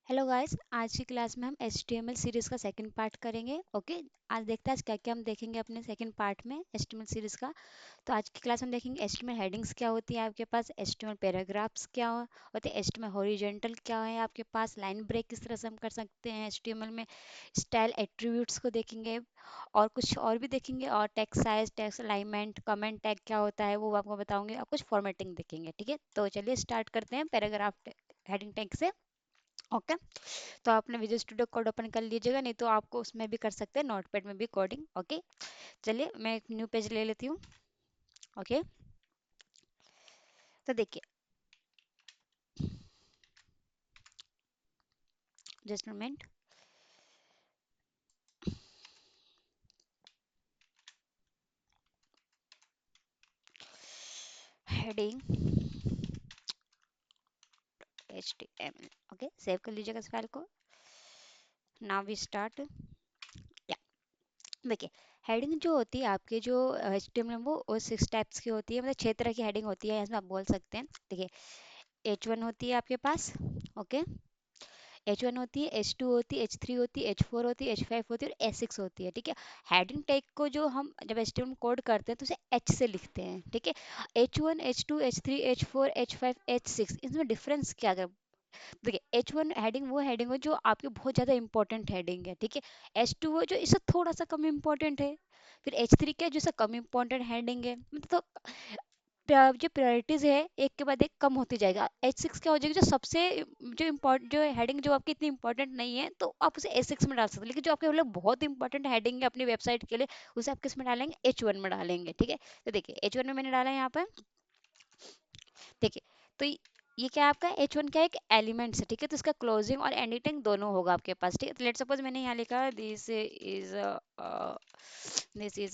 Hello guys, आज की class में हम HTML सीरीज का सेकंड पार्ट करेंगे। ओके, आज देखते हैं आज क्या क्या हम देखेंगे अपने सेकंड पार्ट में HTML सीरीज का। तो आज की क्लास में देखेंगे HTML हेडिंग्स क्या होती है आपके पास, HTML पैराग्राफ्स क्या होते हैं, HTML हॉरिजॉन्टल क्या है आपके पास, लाइन ब्रेक किस तरह से हम कर सकते हैं HTML में, स्टाइल एट्रीब्यूट्स को देखेंगे और कुछ और भी देखेंगे, और text size, text alignment, comment tag क्या होता है वो आपको बताऊंगे, और कुछ फॉर्मेटिंग देखेंगे। ठीक है, तो चलिए स्टार्ट करते हैं पैराग्राफ हेडिंग टैग से। ओके, तो आपने विजुअल स्टूडियो कोड ओपन कर लीजिएगा, नहीं तो आपको उसमें भी कर सकते हैं, नोटपैड में भी कोडिंग। ओके, चलिए मैं एक न्यू पेज ले लेती हूँ। ओके, तो देखिए, just moment. Heading HTML। Okay, save कर लीजिएगा इस फाइल को। Now we start. या, देखिए, हेडिंग जो होती है आपके जो HTML में, वो 6 टाइप्स की होती है, मतलब 6 तरह की हेडिंग होती है, इसमें आप बोल सकते हैं। देखिए, H1 होती है आपके पास। ओके, H1 होती है, H2 होती है, H3 होती है, H4 होती है, H5 होती है और S6 होती है। ठीक है, हेडिंग टैग को जो हम जब HTML कोड करते हैं तो उसे H से लिखते हैं। ठीक है, H1, H2, H3, H4, H5, H6, इसमें डिफरेंस क्या है? देखिए, H1 हेडिंग वो हेडिंग है जो आपकी बहुत ज़्यादा इंपॉर्टेंट हेडिंग है। ठीक है, H2 वो जो इससे थोड़ा सा कम इंपॉर्टेंट है। फिर H3 क्या है, जो इससे कम इंपॉर्टेंट हेडिंग है, मतलब तो जो प्रायोरिटीज है एक के बाद एक कम होती जाएगा। H6 क्या हो जाएगी, जो सबसे जो इम्पोर्टेंट जो हेडिंग जो आपकी इतनी इंपॉर्टेंट नहीं है तो आप उसे H6 में डाल सकते हैं, लेकिन जो आपके मतलब बहुत इंपॉर्टेंट हेडिंग है अपनी वेबसाइट के लिए, उसे आप किस में डालेंगे, H1 में डालेंगे। ठीक है, तो देखिए H1 में मैंने डाला है यहाँ पर। देखिए, तो ये क्या है आपका H1 क्या है, एक एलिमेंट्स है। ठीक है, तो इसका क्लोजिंग और एडिटिंग दोनों होगा आपके पास। ठीक है, तो लेट सपोज मैंने यहाँ लिखा this is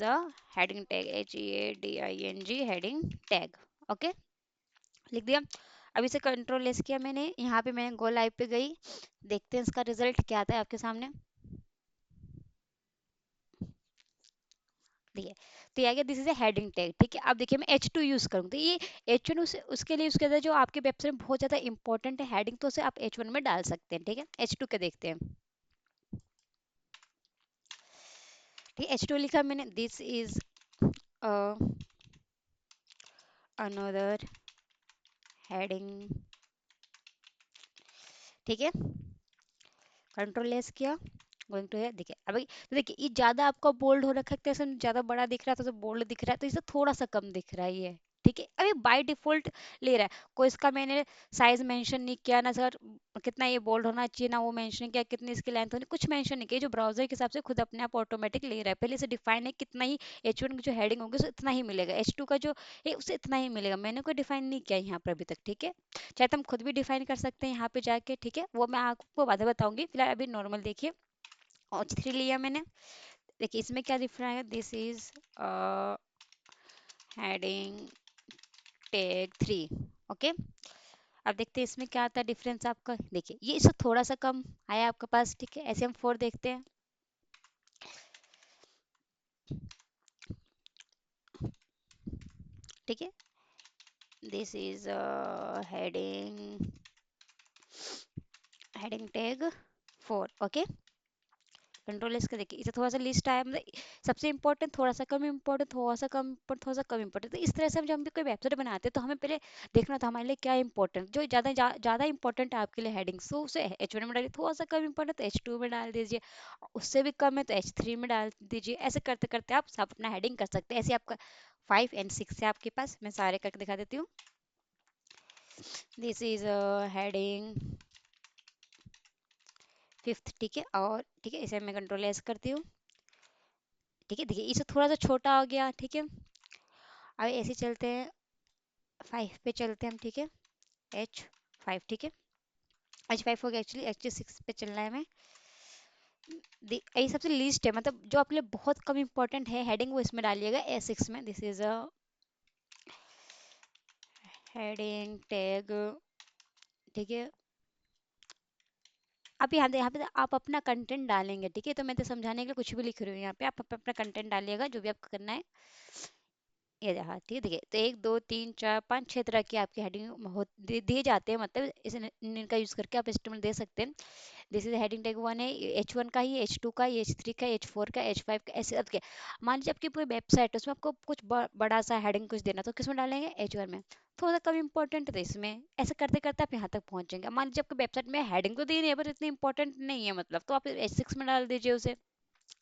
a heading tag, HEADING heading tag. Okay, लिख दिया। अब इसे कंट्रोल लेस किया मैंने, यहाँ पे मैंने गो लाइव पे गई, देखते हैं इसका रिजल्ट क्या आता है आपके सामने। देखिए, तो ये आ गया, this is A heading tag. ठीक है, अब देखिए मैं H2 यूज करूँ तो ये H1 उसके लिए यूज करता है जो आपके वेबसाइट में बहुत ज्यादा इंपॉर्टेंट है हेडिंग, तो उसे आप H1 में डाल सकते हैं। ठीक है, H2 के देखते हैं। ठीक है, H2 लिखा मैंने, दिस इज अनदर हेडिंग। ठीक है, कंट्रोल लेस किया, गोइंग टू है। देखिए अभी तो देखिए, ये ज्यादा आपका बोल्ड हो रखा है, ऐसे ज्यादा बड़ा दिख रहा है तो बोल्ड दिख रहा है, तो इसे थोड़ा सा कम दिख रहा है ये। ठीक है, अभी बाय डिफॉल्ट ले रहा है, कोई इसका मैंने साइज मेंशन नहीं किया ना सर, कितना ये बोल्ड होना चाहिए ना वो मेंशन किया, कितनी इसकी लेंथ होनी, कुछ मेंशन नहीं किया, जो ब्राउजर के हिसाब से खुद अपने आप ऑटोमेटिक ले रहा है। पहले से डिफाइन है कितना ही H1 की जो हेडिंग होगी उसे इतना ही मिलेगा, H2 का जो है उसे इतना ही मिलेगा, मैंने कोई डिफाइन नहीं किया यहाँ पर अभी तक। ठीक है, चाहे तो हम खुद भी डिफाइन कर सकते हैं यहाँ पे जाके। ठीक है, वो मैं आपको बाद में बताऊंगी, फिलहाल अभी नॉर्मल देखिए। और H3 लिया मैंने, देखिए इसमें क्या दिख रहा है, this is heading tag 3। Okay, अब देखते हैं इसमें क्या आता है डिफरेंस आपका। देखिए ये इससे थोड़ा सा कम आया आपके पास। ठीक है, ऐसे हम 4 देखते हैं। ठीक है, this is heading heading tag 4। Okay, control इसका देखिए, इसे थोड़ा सा लिस्ट आया, मतलब सबसे इंपॉर्टेंट, थोड़ा सा कम इंपॉर्टेंट, थोड़ा सा कम important, थोड़ा सा कम इंपॉर्टेंट। तो इस तरह से हम जब हम भी कोई वेबसाइट बनाते हैं तो हमें पहले देखना था हमारे लिए क्या इंपॉर्टेंट, जो ज़्यादा इंपॉर्टेंट है आपके लिए हेडिंग्स, तो उसे H1 में डालिए, थोड़ा सा कम इंपॉर्टेंट तो H2 में डाल दीजिए, उससे भी कम है तो H3 में डाल दीजिए। ऐसे करते करते आप सब अपना हेडिंग कर सकते हैं। ऐसे आपका 5 और 6 है आपके पास, मैं सारे करके दिखा देती हूँ। This is heading 5th। ठीक है, और ठीक है इसे मैं कंट्रोल एस करती हूँ। ठीक है, देखिए इसे थोड़ा सा छोटा हो गया। ठीक है, अब ऐसे चलते हैं 5 पे चलते हैं हम। ठीक है, H5। ठीक है, H5 हो गया, एक्चुअली एक्चुअली 6 पे चलना है हमें। ये सबसे लीस्ट है, मतलब जो आपके लिए बहुत कम इंपॉर्टेंट है हेडिंग, वो इसमें डालिएगा A6 में। This is a heading tag. ठीक है, आप यहाँ पे आप अपना कंटेंट डालेंगे। ठीक है, तो मैं तो समझाने के लिए कुछ भी लिख रही हूँ यहाँ पे, आप अपना कंटेंट डालिएगा जो भी आपको करना है। ये रहा, ठीक है। देखिए, तो 1 2 3 4 5 6 तरह की आपकी हेडिंग दिए जाते हैं, मतलब इनका यूज करके आप एस्टिमेट दे सकते हैं। दिस इज हेडिंग टैग 1 है, H1 का ही, H2 का, H3 का, H4 का, H5 का, ऐसे अब क्या। मान लीजिए आपकी पूरी वेबसाइट है, उसमें आपको कुछ बड़ा सा हेडिंग कुछ देना, तो किसमें डालेंगे? H1 में। थोड़ा सा कम इंपॉर्टेंट है इसमें, ऐसे करते करते आप यहाँ तक पहुंचेंगे। मान लीजिए आपकी वेबसाइट में हेडिंग तो दी नहीं है पर इतनी इंपॉर्टेंट नहीं है, मतलब तो आप H6 में डाल दीजिए उसे,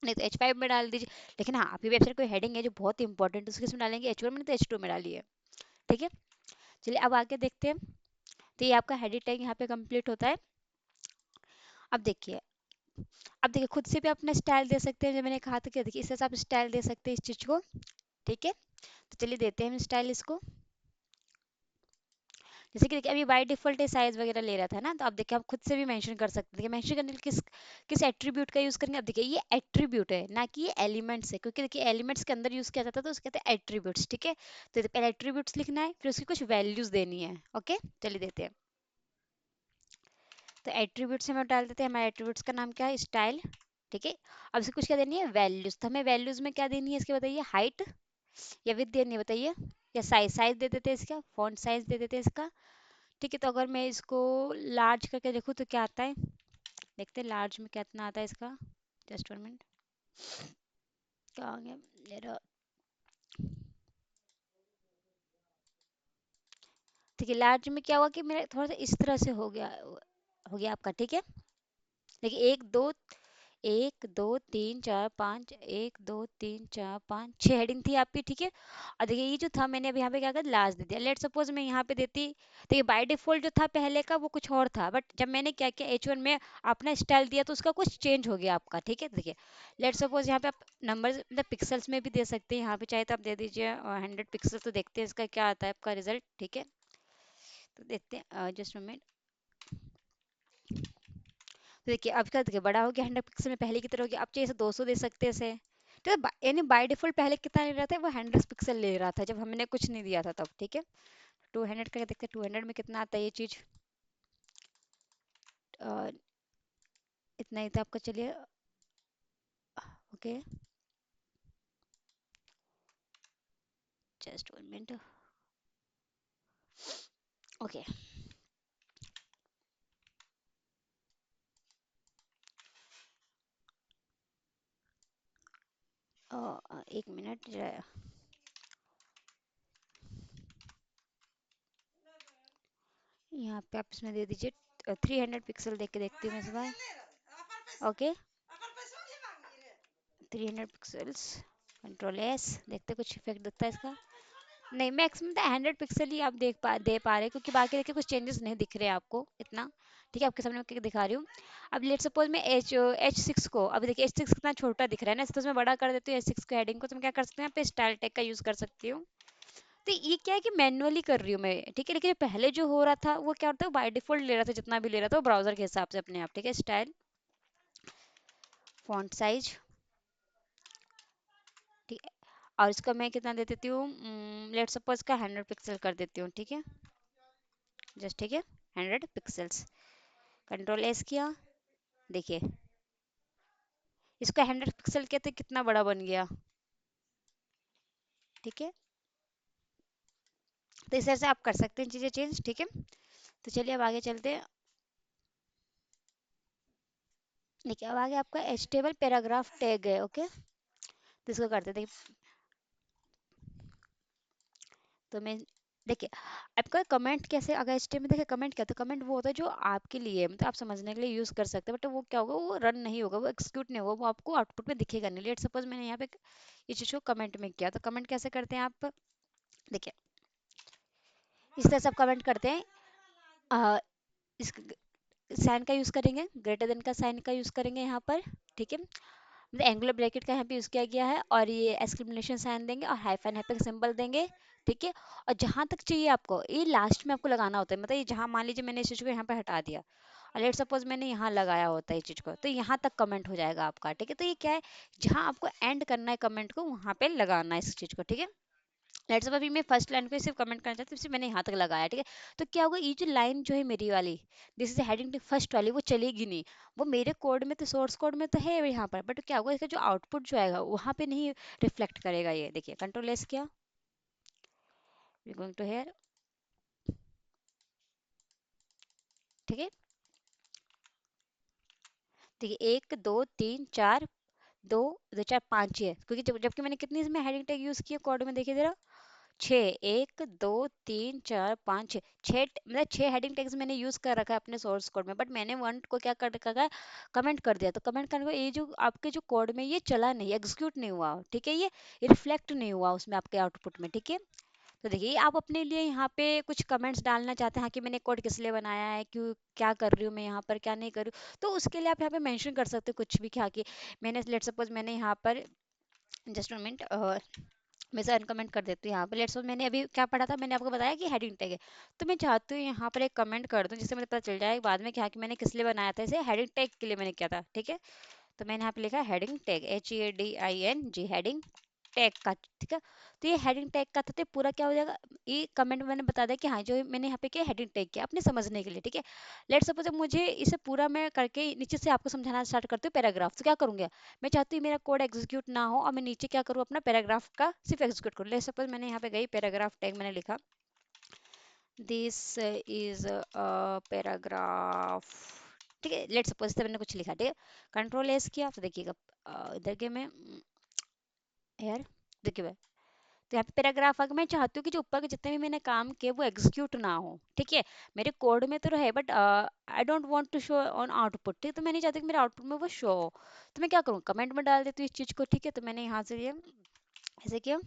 नहीं तो H5 में डाल दीजिए। लेकिन हाँ, आपकी वेबसाइट कोई हेडिंग है जो बहुत इंपॉर्टेंट है, उसको किसमें डालेंगे? H1 में, नहीं तो H2 में डालिए, ठीक है। चलिए अब आगे देखते हैं। तो ये आपका हेडिंग टैग यहाँ पे कंप्लीट होता है। अब देखिए, अब देखिए खुद से भी अपना स्टाइल दे सकते हैं, जो मैंने कहा था कि देखिए इस तरह से आप स्टाइल दे सकते हैं इस चीज को, ठीक है। तो चलिए देते हैं हम स्टाइल इसको। जैसे कि देखिए अभी बाय डिफॉल्ट साइज वगैरह ले रहा था ना, तो अब देखिए आप खुद से भी मेंशन कर सकते हैं। देखिए मेंशन करने के लिए किस किस एट्रीब्यूट का यूज करेंगे? अब देखिए ये एट्रीब्यूट है ना कि ये एलिमेंट्स है, क्योंकि देखिए एलिमेंट्स के अंदर यूज किया जाता है तो उसके कहते हैं एट्रीब्यूट्स, ठीक है। तो पहले एट्रीब्यूट्स लिखना है, फिर उसकी कुछ वैल्यूज देनी है, ओके। चलिए देते हैं। तो एट्रीब्यूट्स में डाल देते हैं, हमारे एट्रीब्यूट्स का नाम क्या है? स्टाइल, ठीक है। अब इसको कुछ क्या देनी है? वैल्यूज। तो हमें वैल्यूज में क्या देनी है इसके, बताइए? हाइट या विड्थ देनी है, बताइए? या साइज? साइज दे देते हैं इसका, फॉन्ट साइज दे देते हैं इसका, ठीक है। तो अगर मैं इसको लार्ज करके देखूँ तो क्या आता है, देखते हैं लार्ज में कितना आता है इसका। जस्ट 1 मिनट, क्या आ गया मेरा? ठीक है, लार्ज में क्या हुआ कि मेरा थोड़ा सा इस तरह से हो गया आपका, ठीक है। देखिए 1 2 3 4 5, 1 2 3 4 5 6 हेडिंग थी आपकी, ठीक है। और देखिए ये जो था मैंने अभी यहाँ पे क्या कर लास्ट दे दिया। लेट सपोज मैं यहाँ पे देती, देखिए बाय डिफॉल्ट जो था पहले का वो कुछ और था, बट जब मैंने क्या किया H1 में अपना स्टाइल दिया तो उसका कुछ चेंज हो गया आपका, ठीक है। देखिए लेट सपोज यहाँ पे आप नंबर मतलब पिक्सल्स में भी दे सकते हैं, यहाँ पे चाहे तो आप दे दीजिए 100 पिक्सल। तो देखते हैं इसका क्या आता है आपका रिजल्ट, ठीक है। तो देखते हैं जस्ट मिनट। तो देखिए अब क्या, देखिए बड़ा हो गया 100 पिक्सल में, पहले की तरह हो गया। आप चाहिए तो 200 दे सकते हैं इसे, तो यानी बाय डिफॉल्ट पहले कितना ले रहा था? वो 100 पिक्सल ले रहा था जब हमने कुछ नहीं दिया था तब, ठीक है। 200 का देखते हैं 200 में कितना आता है ये चीज। अ, इतना ही था आपका, चलिए okay. Just 1 minute, okay. 1 minute, यहाँ पे आप इसमें दे दीजिए 300 पिक्सल, देख के देखती हूँ मैं इस बार, ओके। 300 पिक्सल्स, कंट्रोल S, देखते कुछ इफेक्ट दिखता है इसका। नहीं, मैक्सिमम तो 100 पिक्सल ही आप दे पा रहे हैं, क्योंकि बाकी देखिए कुछ चेंजेस नहीं दिख रहे हैं आपको इतना, ठीक है। आपके सामने मैं दिखा रही हूँ। अब लेट सपोज मैं H6 को, अभी देखिए H6 कितना छोटा दिख रहा है ना, इसको मैं बड़ा कर देती हूँ H6 को हेडिंग को। तो मैं क्या कर सकती हूँ? यहाँ पे स्टाइल टैग का यूज कर सकती हूँ। तो ये क्या है कि मैनुअली कर रही हूँ मैं, ठीक है। लेकिन पहले जो हो रहा था वो क्या होता है, बाय डिफॉल्ट ले रहा था, जितना भी ले रहा था वो ब्राउजर के हिसाब से अपने आप, ठीक है। स्टाइल, फॉन्ट साइज, ठीक है। और इसका मैं कितना दे देती हूँ, लेट सपोज का 100 पिक्सल कर देती हूँ, ठीक है। जस्ट, ठीक है, 100 पिक्सल्स। कंट्रोल S किया, देखिए इसका 100 पिक्सल किया तो कितना बड़ा बन गया, ठीक है। तो इस तरह से आप कर सकते हैं चीजें चेंज, ठीक है। तो चलिए अब आगे चलते हैं। देखिए अब आगे आपका एचटीएमएल पैराग्राफ टैग है, ओके। तो इसको करते हैं, देखिए। तो मैं, देखिए आपका कमेंट कैसे, अगर एचटीएमएल देखिए कमेंट क्या, तो कमेंट वो होता है जो आपके लिए है, मतलब आप समझने के लिए यूज कर सकते हैं, बट वो क्या होगा, वो रन नहीं होगा, वो एक्सिक्यूट नहीं होगा, वो आपको आउटपुट में दिखेगा नहीं। लेट सपोज मैंने यहाँ पे इस चीज को कमेंट में किया, तो कमेंट कैसे करते हैं आप, देखिए इस तरह से आप कमेंट करते हैं। अ, इस साइन का यूज करेंगे, ग्रेटर देन का साइन का यूज करेंगे यहाँ पर, ठीक है। मतलब एंगुलर ब्रैकेट का यहाँ पे यूज किया गया है, और ये एक्सक्लेमेशन साइन देंगे और हाइफन हाइफन सिंबल देंगे, ठीक है। और जहां तक चाहिए आपको ये लास्ट में आपको लगाना होता है, मतलब ये जहां मान लीजिए मैंने इस चीज को यहाँ पे हटा दिया और लेट सपोज मैंने यहाँ लगाया होता है इस चीज को, तो यहाँ तक कमेंट हो जाएगा आपका, ठीक है। तो ये क्या है, जहां आपको एंड करना है कमेंट को वहां पे लगाना है इस चीज को, ठीक है। लेट्स सपोज अभी मैं फर्स्ट लाइन को सिर्फ कमेंट करना चाहती हूँ, सिर्फ मैंने यहाँ तक लगाया, ठीक है। तो क्या होगा, ये जो लाइन जो है मेरी वाली, this is heading to first वाली, वो चलेगी नहीं। वो मेरे कोड में तो, सोर्स कोड में तो है यहाँ पर, बट क्या होगा इसका जो आउटपुट जो आएगा वहाँ पे नहीं रिफ्लेक्ट करेगा। ये देखिए कंट्रोल S किया, वी गोइंग टू हेयर, ठीक है। देखिए 1 2 3 4, दो दो चार पाँच ही है, क्योंकि जबकि मैंने कितनी इसमें हेडिंग टैग यूज किया कोड में, देखिए जरा, छः, 1 2 3 4 5 छः, मतलब छः हेडिंग टैग्स मैंने यूज कर रखा है अपने सोर्स कोड में, बट मैंने वन को क्या कर रखा है, कमेंट कर दिया। तो कमेंट करने को ये जो आपके जो कोड में ये चला नहीं, एग्जीक्यूट नहीं हुआ, ठीक है, ये रिफ्लेक्ट नहीं हुआ उसमें आपके आउटपुट में, ठीक है। तो देखिए आप अपने लिए यहाँ पे कुछ कमेंट्स डालना चाहते हैं, हाँ, कि मैंने कोड किस लिए बनाया है, क्यों, क्या कर रही हूँ मैं यहाँ पर, क्या नहीं कर रही हूँ, तो उसके लिए आप यहाँ पे मेंशन कर सकते हो कुछ भी, कि हाँ कि मैंने लेट सपोज मैंने यहाँ पर, जस्ट मिनट, मैं से अनकमेंट कर देती हूँ यहाँ पे। लेट्स सपोज मैंने अभी क्या पढ़ा था, मैंने आपको बताया कि हेडिंग टैग है, तो मैं चाहती हूँ यहाँ पर एक कमेंट कर दूँ जिससे मुझे पता चल जाए बाद में, क्या कि मैंने किस लिए बनाया था इसे, हेडिंग टैग के लिए मैंने किया था, ठीक है। तो मैंने यहाँ पे लिखा heading tag, HEADING, heading tag का, ठीक है। तो ये हेडिंग टैग का था, तो पूरा क्या हो जाएगा, ये कमेंट में मैंने बता दिया कि हाँ जो मैंने यहाँ पे किया हेडिंग टैग किया अपने समझने के लिए, ठीक है। लेट सपोज मुझे इसे पूरा मैं करके नीचे से आपको समझाना स्टार्ट करती हूँ पैराग्राफ, तो क्या करूँगी, मैं चाहती हूँ मेरा कोड एग्जीक्यूट ना हो और मैं नीचे क्या करूँ, अपना पैराग्राफ का सिर्फ एग्जीक्यूट करूँ। लेट सपोज मैंने यहाँ पे गई पैराग्राफ टैग मैंने लिखा, दिस इज अ पैराग्राफ, ठीक है। लेट सपोज से मैंने कुछ लिखा, ठीक है, कंट्रोल एस किया, तो देखिएगा इधर के मैं यार, देखिए मैं, तो यहाँ पे पैराग्राफ आ गया। मैं चाहती हूँ कि जो ऊपर के जितने भी मैंने काम किए वो एग्जीक्यूट ना हो, ठीक है। मेरे कोड में तो रहे, but I don't want to show on output, ठीक है, तो मैं नहीं चाहती कि मेरे आउटपुट में वो शो हो। तो मैं क्या करूँ, कमेंट में डाल देती हूँ इस चीज़ को, ठीक है। तो मैंने यहाँ से ये ऐसे किया,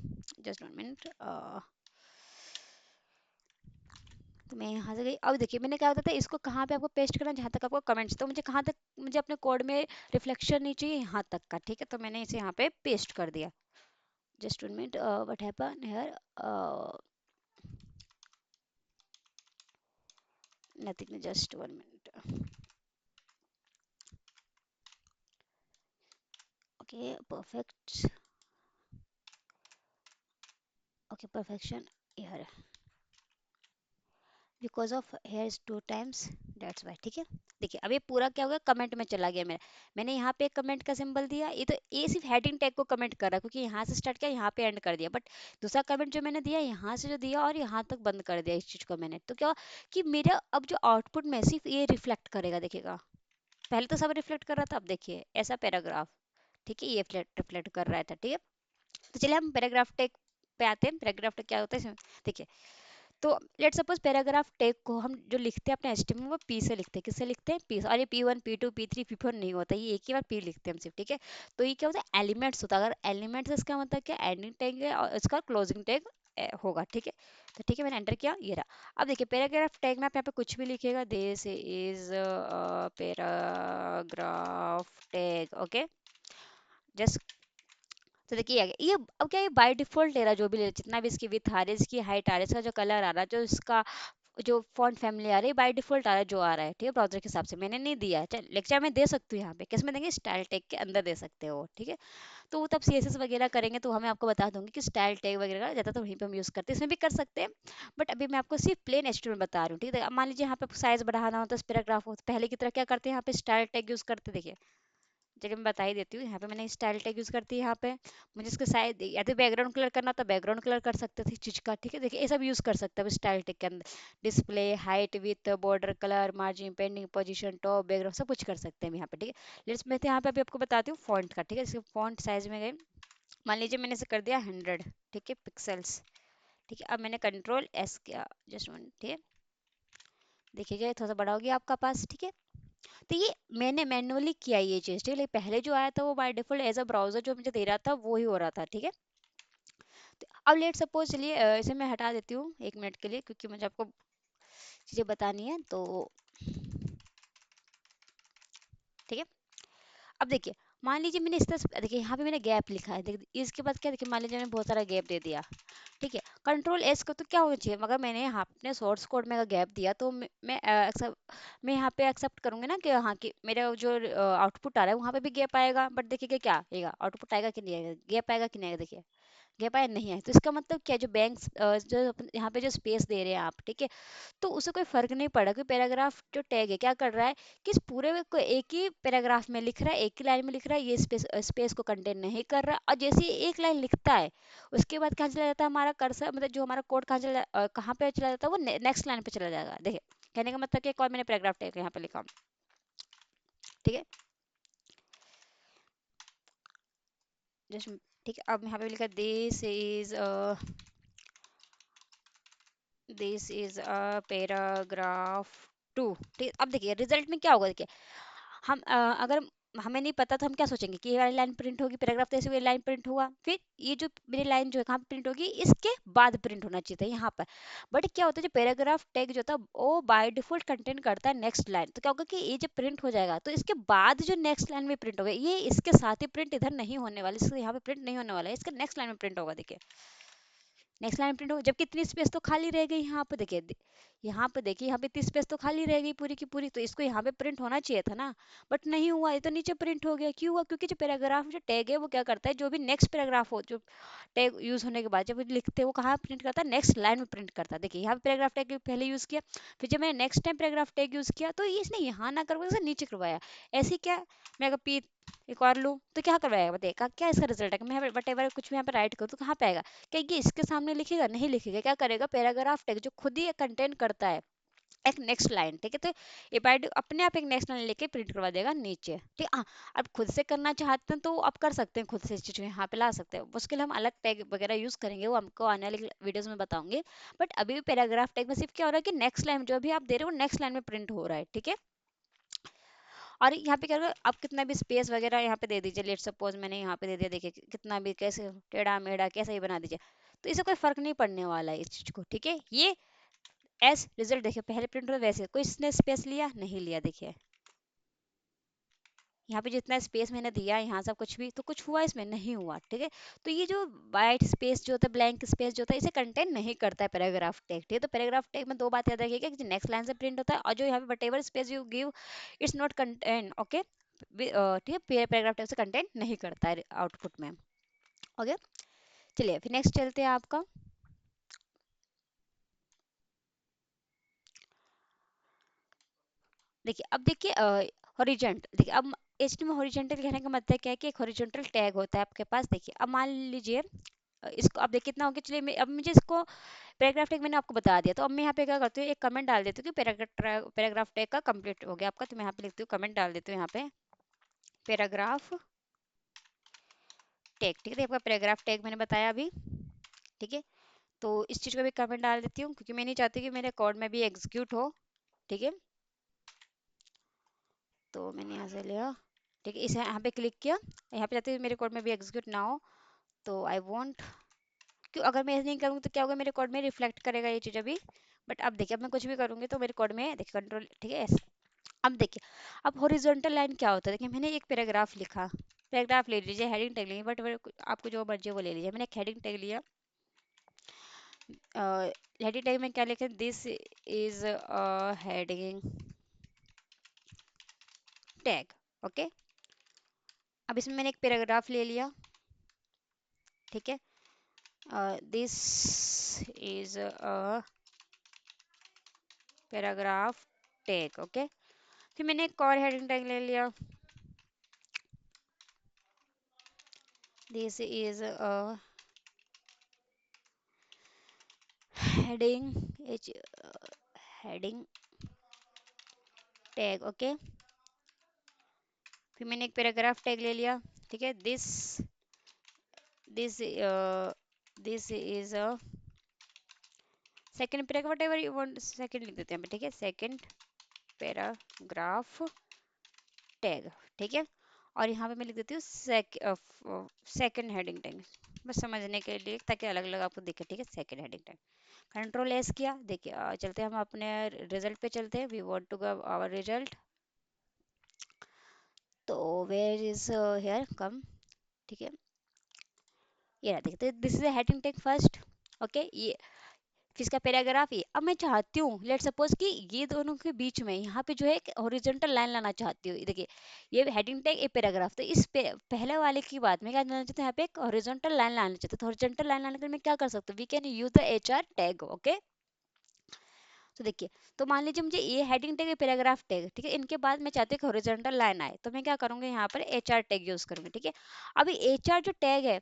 जस्ट 1 मिनट, तो मैं यहाँ से गई। अब देखिए मैंने क्या होता था, इसको कहाँ पे आपको पेस्ट करना, जहाँ तक आपको कमेंट्स, तो मुझे कहाँ तक, मुझे अपने कोड में रिफ्लेक्शन नहीं चाहिए, यहाँ तक का, ठीक है। तो मैंने इसे यहाँ पे पेस्ट कर दिया। Just 1 minute, what happen here, nothing, just 1 minute, okay perfect, okay perfection here, because of here is 2 times, that's why, ठीक है। देखिए अब ये पूरा क्या होगा, कमेंट में चला गया मेरा। मैंने यहाँ पे एक कमेंट का सिंबल दिया, ये तो ये सिर्फ हेडिंग टैग को कमेंट कर रहा है, क्योंकि यहाँ से स्टार्ट किया यहाँ पे एंड कर दिया, बट दूसरा कमेंट जो मैंने दिया यहाँ से जो दिया और यहाँ तक बंद कर दिया इस चीज को मैंने, तो क्या हुआ कि मेरा अब जो आउटपुट में सिर्फ ये रिफ्लेक्ट करेगा, देखिएगा पहले तो सब रिफ्लेक्ट कर रहा था, अब देखिए ऐसा पैराग्राफ, ठीक है, ये रिफ्लेक्ट कर रहा था, ठीक है। तो चलिए हम पैराग्राफ टैग पे आते हैं। पैराग्राफ टैग क्या होता है देखिए, तो लेट सपोज पैराग्राफ टैग को हम जो लिखते हैं अपने एचटीएमएल में वो पी से लिखते हैं, किससे लिखते हैं, पी से। और ये P1 P2 P3 P4 नहीं होता, ये एक ही बार पी लिखते हैं हम सिर्फ, ठीक है। तो ये क्या होता है, एलिमेंट्स होता है। अगर एलिमेंट्स इसका मतलब क्या, एंडिंग टैग है और इसका क्लोजिंग टैग होगा, ठीक है। तो ठीक है मैंने एंटर किया, ये रहा। अब देखिए पैराग्राफ टैग में आप यहाँ पे कुछ भी लिखिएगा, this is paragraph tag, okay, just. तो देखिए ये अब क्या, ये बाय डिफॉल्ट ले रहा है जो भी जितना भी इसकी विथ आ रही है, इसकी हाइट आ रही है, इसका जो कलर आ रहा है, जो इसका जो फॉन्ट फैमिली आ रही है, बाय डिफॉल्ट आ रहा है जो आ रहा है, ठीक है, ब्राउजर के हिसाब से मैंने नहीं दिया है। चल लेक्चर में दे सकती हूँ, यहाँ पे किस में देंगे, स्टाइल टैग के अंदर दे सकते हो, ठीक है। तो वो तब सीएसएस वगैरह करेंगे तो हमें आपको बता दूंगी कि स्टाइल टैग वगैरह का ज़्यादा तो वहीं पे हम यूज़ करते हैं, इसमें भी कर सकते हैं, बट अभी मैं आपको सिर्फ प्लेन एचटीएमएल बता रही हूँ, ठीक है। अब मान लीजिए यहाँ पे साइज बढ़ाना हो तो पैराग्राफ हो, तो पहले की तरह क्या करते हैं, यहाँ पे स्टाइल टैग यूज़ करते, देखिए चलिए मैं बता ही देती हूँ। यहाँ पे मैंने स्टाइल टैग यूज़ करती है, यहाँ पे मुझे इसका साइज या तो बैकग्राउंड कलर करना तो बैकग्राउंड कलर कर सकते थे चीज का, ठीक है। देखिए ये सब यूज़ कर सकते हैं स्टाइल टैग के अंदर, display, height, with, border, colour, margin, pending, position, top, background, सब कुछ कर सकते हैं हम यहाँ पे, ठीक है। लेट्स मैं तो यहाँ पे अभी आपको बताती हूँ फॉन्ट का, ठीक है। इसके फॉन्ट साइज में गए, मान लीजिए मैंने इसे कर दिया 100, ठीक है, पिक्सल्स, ठीक है। अब मैंने कंट्रोल एस किया, जस्ट वन, ठीक है, देखिएगा थोड़ा सा बड़ा हो गया आपका पास, ठीक है। तो ये मैंने मैन्युअली किया ये चीज़, ठीक है। पहले जो आया था वो by default as a browser जो मुझे दे रहा था वो ही हो रहा था, ठीक है। तो अब लेट सपोज चलिए इसे मैं हटा देती हूँ 1 मिनट के लिए, क्योंकि मुझे आपको चीज़ें बतानी है, तो ठीक है। अब देखिए मान लीजिए मैंने इस तरह से, देखिए यहाँ पे मैंने गैप लिखा है, देखिए इसके बाद क्या, देखिए मान लीजिए मैंने बहुत सारा गैप दे दिया, ठीक है। कंट्रोल एस को तो क्या होना चाहिए, मगर मैंने यहाँ अपने सोर्स कोड में अगर गैप दिया तो मैं यहाँ पे एक्सेप्ट करूंगी ना कि हाँ कि मेरा जो आउटपुट आ रहा है वहाँ पे भी गैप आएगा, बट देखिए क्या आएगा, आउटपुट आएगा कि नहीं आएगा, गैप आएगा कि नहीं आएगा, देखिए गैप आया नहीं है, तो इसका मतलब क्या है, जो बैंक जो यहाँ पे जो स्पेस दे रहे हैं आप, ठीक है, तो उससे कोई फर्क नहीं पड़ा कि पैराग्राफ जो टैग है क्या कर रहा है कि इस पूरे को एक ही पैराग्राफ में लिख रहा है, एक ही लाइन में लिख रहा है, ये स्पेस स्पेस को कंटेन नहीं कर रहा। और जैसे ही एक लाइन लिखता है उसके बाद कहाँ चला जाता है हमारा कर्सर, मतलब जो हमारा कोड कहाँ पे चला जाता है, वो नेक्स्ट लाइन पे चला जाएगा। देखिए कहने का मतलब कि एक और मैंने पैराग्राफ टैग यहाँ पे लिखा, ठीक है, जस्ट, ठीक है, अब यहाँ पे लिखा this is a paragraph two. ठीक है, अब देखिए रिजल्ट में क्या होगा, देखिए हम अगर हमें नहीं पता तो हम क्या सोचेंगे कि ये वाली लाइन प्रिंट होगी, पैराग्राफ तो ऐसे हुए लाइन प्रिंट हुआ, फिर ये जो मेरी लाइन जो है कहाँ पे प्रिंट होगी, इसके बाद प्रिंट होना चाहिए था यहाँ पर। बट क्या होता है, जो पैराग्राफ टैग जो था वो बाय डिफॉल्ट कंटेंट करता है नेक्स्ट लाइन, तो क्या होगा कि ये जब प्रिंट हो जाएगा तो इसके बाद जो नेक्स्ट लाइन में प्रिंट होगा, ये इसके साथ ही प्रिंट इधर नहीं होने वाला, इसके यहाँ पे प्रिंट नहीं होने वाला है, इसका नेक्स्ट लाइन में प्रिंट होगा। देखिए नेक्स्ट लाइन प्रिंट हो, जबकि इतनी स्पेस तो खाली रह गई यहाँ पे, देखिए यहाँ पे देखिए, यहाँ पे इतनी स्पेस तो खाली रह गई पूरी की पूरी, तो इसको यहाँ पे प्रिंट होना चाहिए था ना, बट नहीं हुआ, ये तो नीचे प्रिंट हो गया। क्यों हुआ, क्योंकि जो पैराग्राफ जो टैग है वो क्या करता है, जो भी नेक्स्ट पैराग्राफ हो, जो टैग यूज होने के बाद जब वो लिखते हैं वो कहाँ प्रिंट करता है, नेक्स्ट लाइन में प्रिंट करता है। देखिए यहाँ पे पैराग्राफ टैग पहले यूज किया, फिर जब मैंने next time paragraph tag use किया तो इसने यहाँ ना करवाया, इसे नीचे करवाया। ऐसे क्या, मैं अगर पी एक और लूँ तो क्या करवाएगा, बताइए क्या इसका रिजल्ट है, मैं वट एवर कुछ भी यहाँ पे राइट करूँ तो कहाँ पे आएगा, क्या ये इसके सामने लिखेगा, नहीं लिखेगा। क्या करेगा, पैराग्राफ टैग जो खुद ही कंटेंट करता है एक नेक्स्ट लाइन, ठीक है, तो ये अपने आप एक नेक्स्ट लाइन लेके प्रिंट करवा देगा नीचे। ठीक, हाँ, अब खुद से करना चाहते हैं तो आप कर सकते हैं, खुद से इस चीज को यहाँ पे ला सकते हैं, उसके लिए हम अलग टैग वगैरह यूज करेंगे, वो हमको आने वाली वीडियोस में बताऊंगे। बट अभी भी पैराग्राफ टैग में सिर्फ क्या हो रहा है कि नेक्स्ट लाइन जो भी आप दे रहे हो नेक्स्ट लाइन में प्रिंट हो रहा है, ठीक है। और यहाँ पे क्या होगा, आप कितना भी स्पेस वगैरह यहाँ पे दे दीजिए, लेट सपोज मैंने यहाँ पे दे दिया, देखिए कितना भी कैसे टेढ़ा मेढ़ा कैसे ही बना दीजिए, तो इससे कोई फर्क नहीं पड़ने वाला है इस चीज को, ठीक है। ये एस रिजल्ट देखिए पहले प्रिंट हुआ वैसे, कोई इसने स्पेस लिया नहीं लिया, देखिए यहाँ पे जितना स्पेस मैंने दिया यहाँ सब कुछ भी तो कुछ हुआ इसमें नहीं हुआ, ठीक है। तो ये जो वाइट स्पेस जो होता है, ब्लैंक स्पेस जो होता है, इसे कंटेंट नहीं करता है पैराग्राफ टैग, ठीक है। तो पैराग्राफ टैग में दो बात याद रखिएगा कि नेक्स्ट लाइन से प्रिंट होता है, और जो यहाँ पे what space you give its not content, okay, ठीक है, पैराग्राफ टैग से कंटेंट नहीं करता है आउटपुट में, ओके। चलिए फिर नेक्स्ट चलते हैं आपका, देखिए अब देखिए हॉरिजेंटल, देखिए अब एचटीएमएल में हॉरिजेंटल कहने का मतलब क्या है कि एक हॉरिजेंटल टैग होता है आपके पास। देखिए अब मान लीजिए इसको अब देखिए कितना हो गया, चलिए अब मुझे इसको पैराग्राफ टैग मैंने आपको बता दिया, तो अब मैं यहाँ पे क्या करती हूँ, एक कमेंट डाल देती हूँ कि पैराग्राफ टैग का कंप्लीट हो गया आपका, तो मैं यहाँ पे लिखती हूँ, कमेंट डाल देती हूँ यहाँ पे पैराग्राफ टैग, ठीक है। आपका पैराग्राफ टैग मैंने बताया अभी, ठीक है। तो इस चीज़ को भी कमेंट डाल देती हूँ क्योंकि मैं नहीं चाहती कि मेरे कोड में भी एग्जीक्यूट हो, ठीक है। तो मैंने यहाँ से लिया, ठीक है, इसे यहाँ पे क्लिक किया, यहाँ पे जाते हुए मेरे कोड में भी एग्जीक्यूट ना हो, तो आई वॉन्ट, क्यों अगर मैं ऐसे नहीं करूँगी तो क्या होगा, मेरे कोड में रिफ्लेक्ट करेगा ये चीज़ अभी। बट अब देखिए अब मैं कुछ भी करूँगी तो मेरे कोड में देखिए कंट्रोल, ठीक है, ऐसे। अब देखिए अब हॉरिजॉन्टल लाइन क्या होता है, देखिए मैंने एक पैराग्राफ लिखा, पैराग्राफ ले लीजिए, हेडिंग टैग लीजिए, बट आपको जो मर्जी है वो ले लीजिए। मैंने एक हेडिंग टैग लिया, हेडिंग टैग में क्या लिखे, this is heading tag, okay. अब इसमें मैंने एक पैराग्राफ ले लिया, ठीक है, this is a paragraph tag, okay. फिर मैंने एक और हेडिंग टैग ले लिया, this is a heading H heading tag, okay. फिर मैंने एक पैराग्राफ टैग ले लिया, ठीक है, this this is a second paragraph, what ever you want, second लिख देते हैं, ठीक है, सेकंड पैराग्राफ टैग, ठीक है। और यहाँ पे मैं लिख देती हूँ सेकंड हेडिंग टैग, बस समझने के लिए ताकि अलग अलग आपको दिखे, ठीक है, second heading tag. Control S किया, देखिए चलते हैं हम अपने रिजल्ट पे चलते हैं, we want to give our result, तो वेयर इज हेयर कम, ठीक है, ये रहा, देखिए, तो this is heading tag first, okay. ये फिर इसका पैराग्राफ ये। अब मैं चाहती हूँ लेट सपोज कि ये दोनों के बीच में यहाँ पे जो है एक हॉरिजॉन्टल लाइन लाना चाहती हूँ। ये देखिए, ये हेडिंग टैग, ये पैराग्राफ, तो इस पहले वाले की बात में क्या लाना चाहते हैं, यहाँ पे एक हॉरिजॉन्टल लाइन लाना चाहते हैं। तो हॉरिजॉन्टल लाइन लाने के लिए मैं क्या कर सकती हूँ, we can use the HR tag. Okay, तो देखिए, तो मान लीजिए मुझे ये हेडिंग टैग, ये पैराग्राफ टैग, ठीक है, इनके बाद मैं चाहती हूँ कि हॉरिजॉन्टल लाइन आए, तो मैं क्या करूँगी, यहाँ पर HR टैग यूज करूँगी। ठीक है, अभी HR जो टैग है,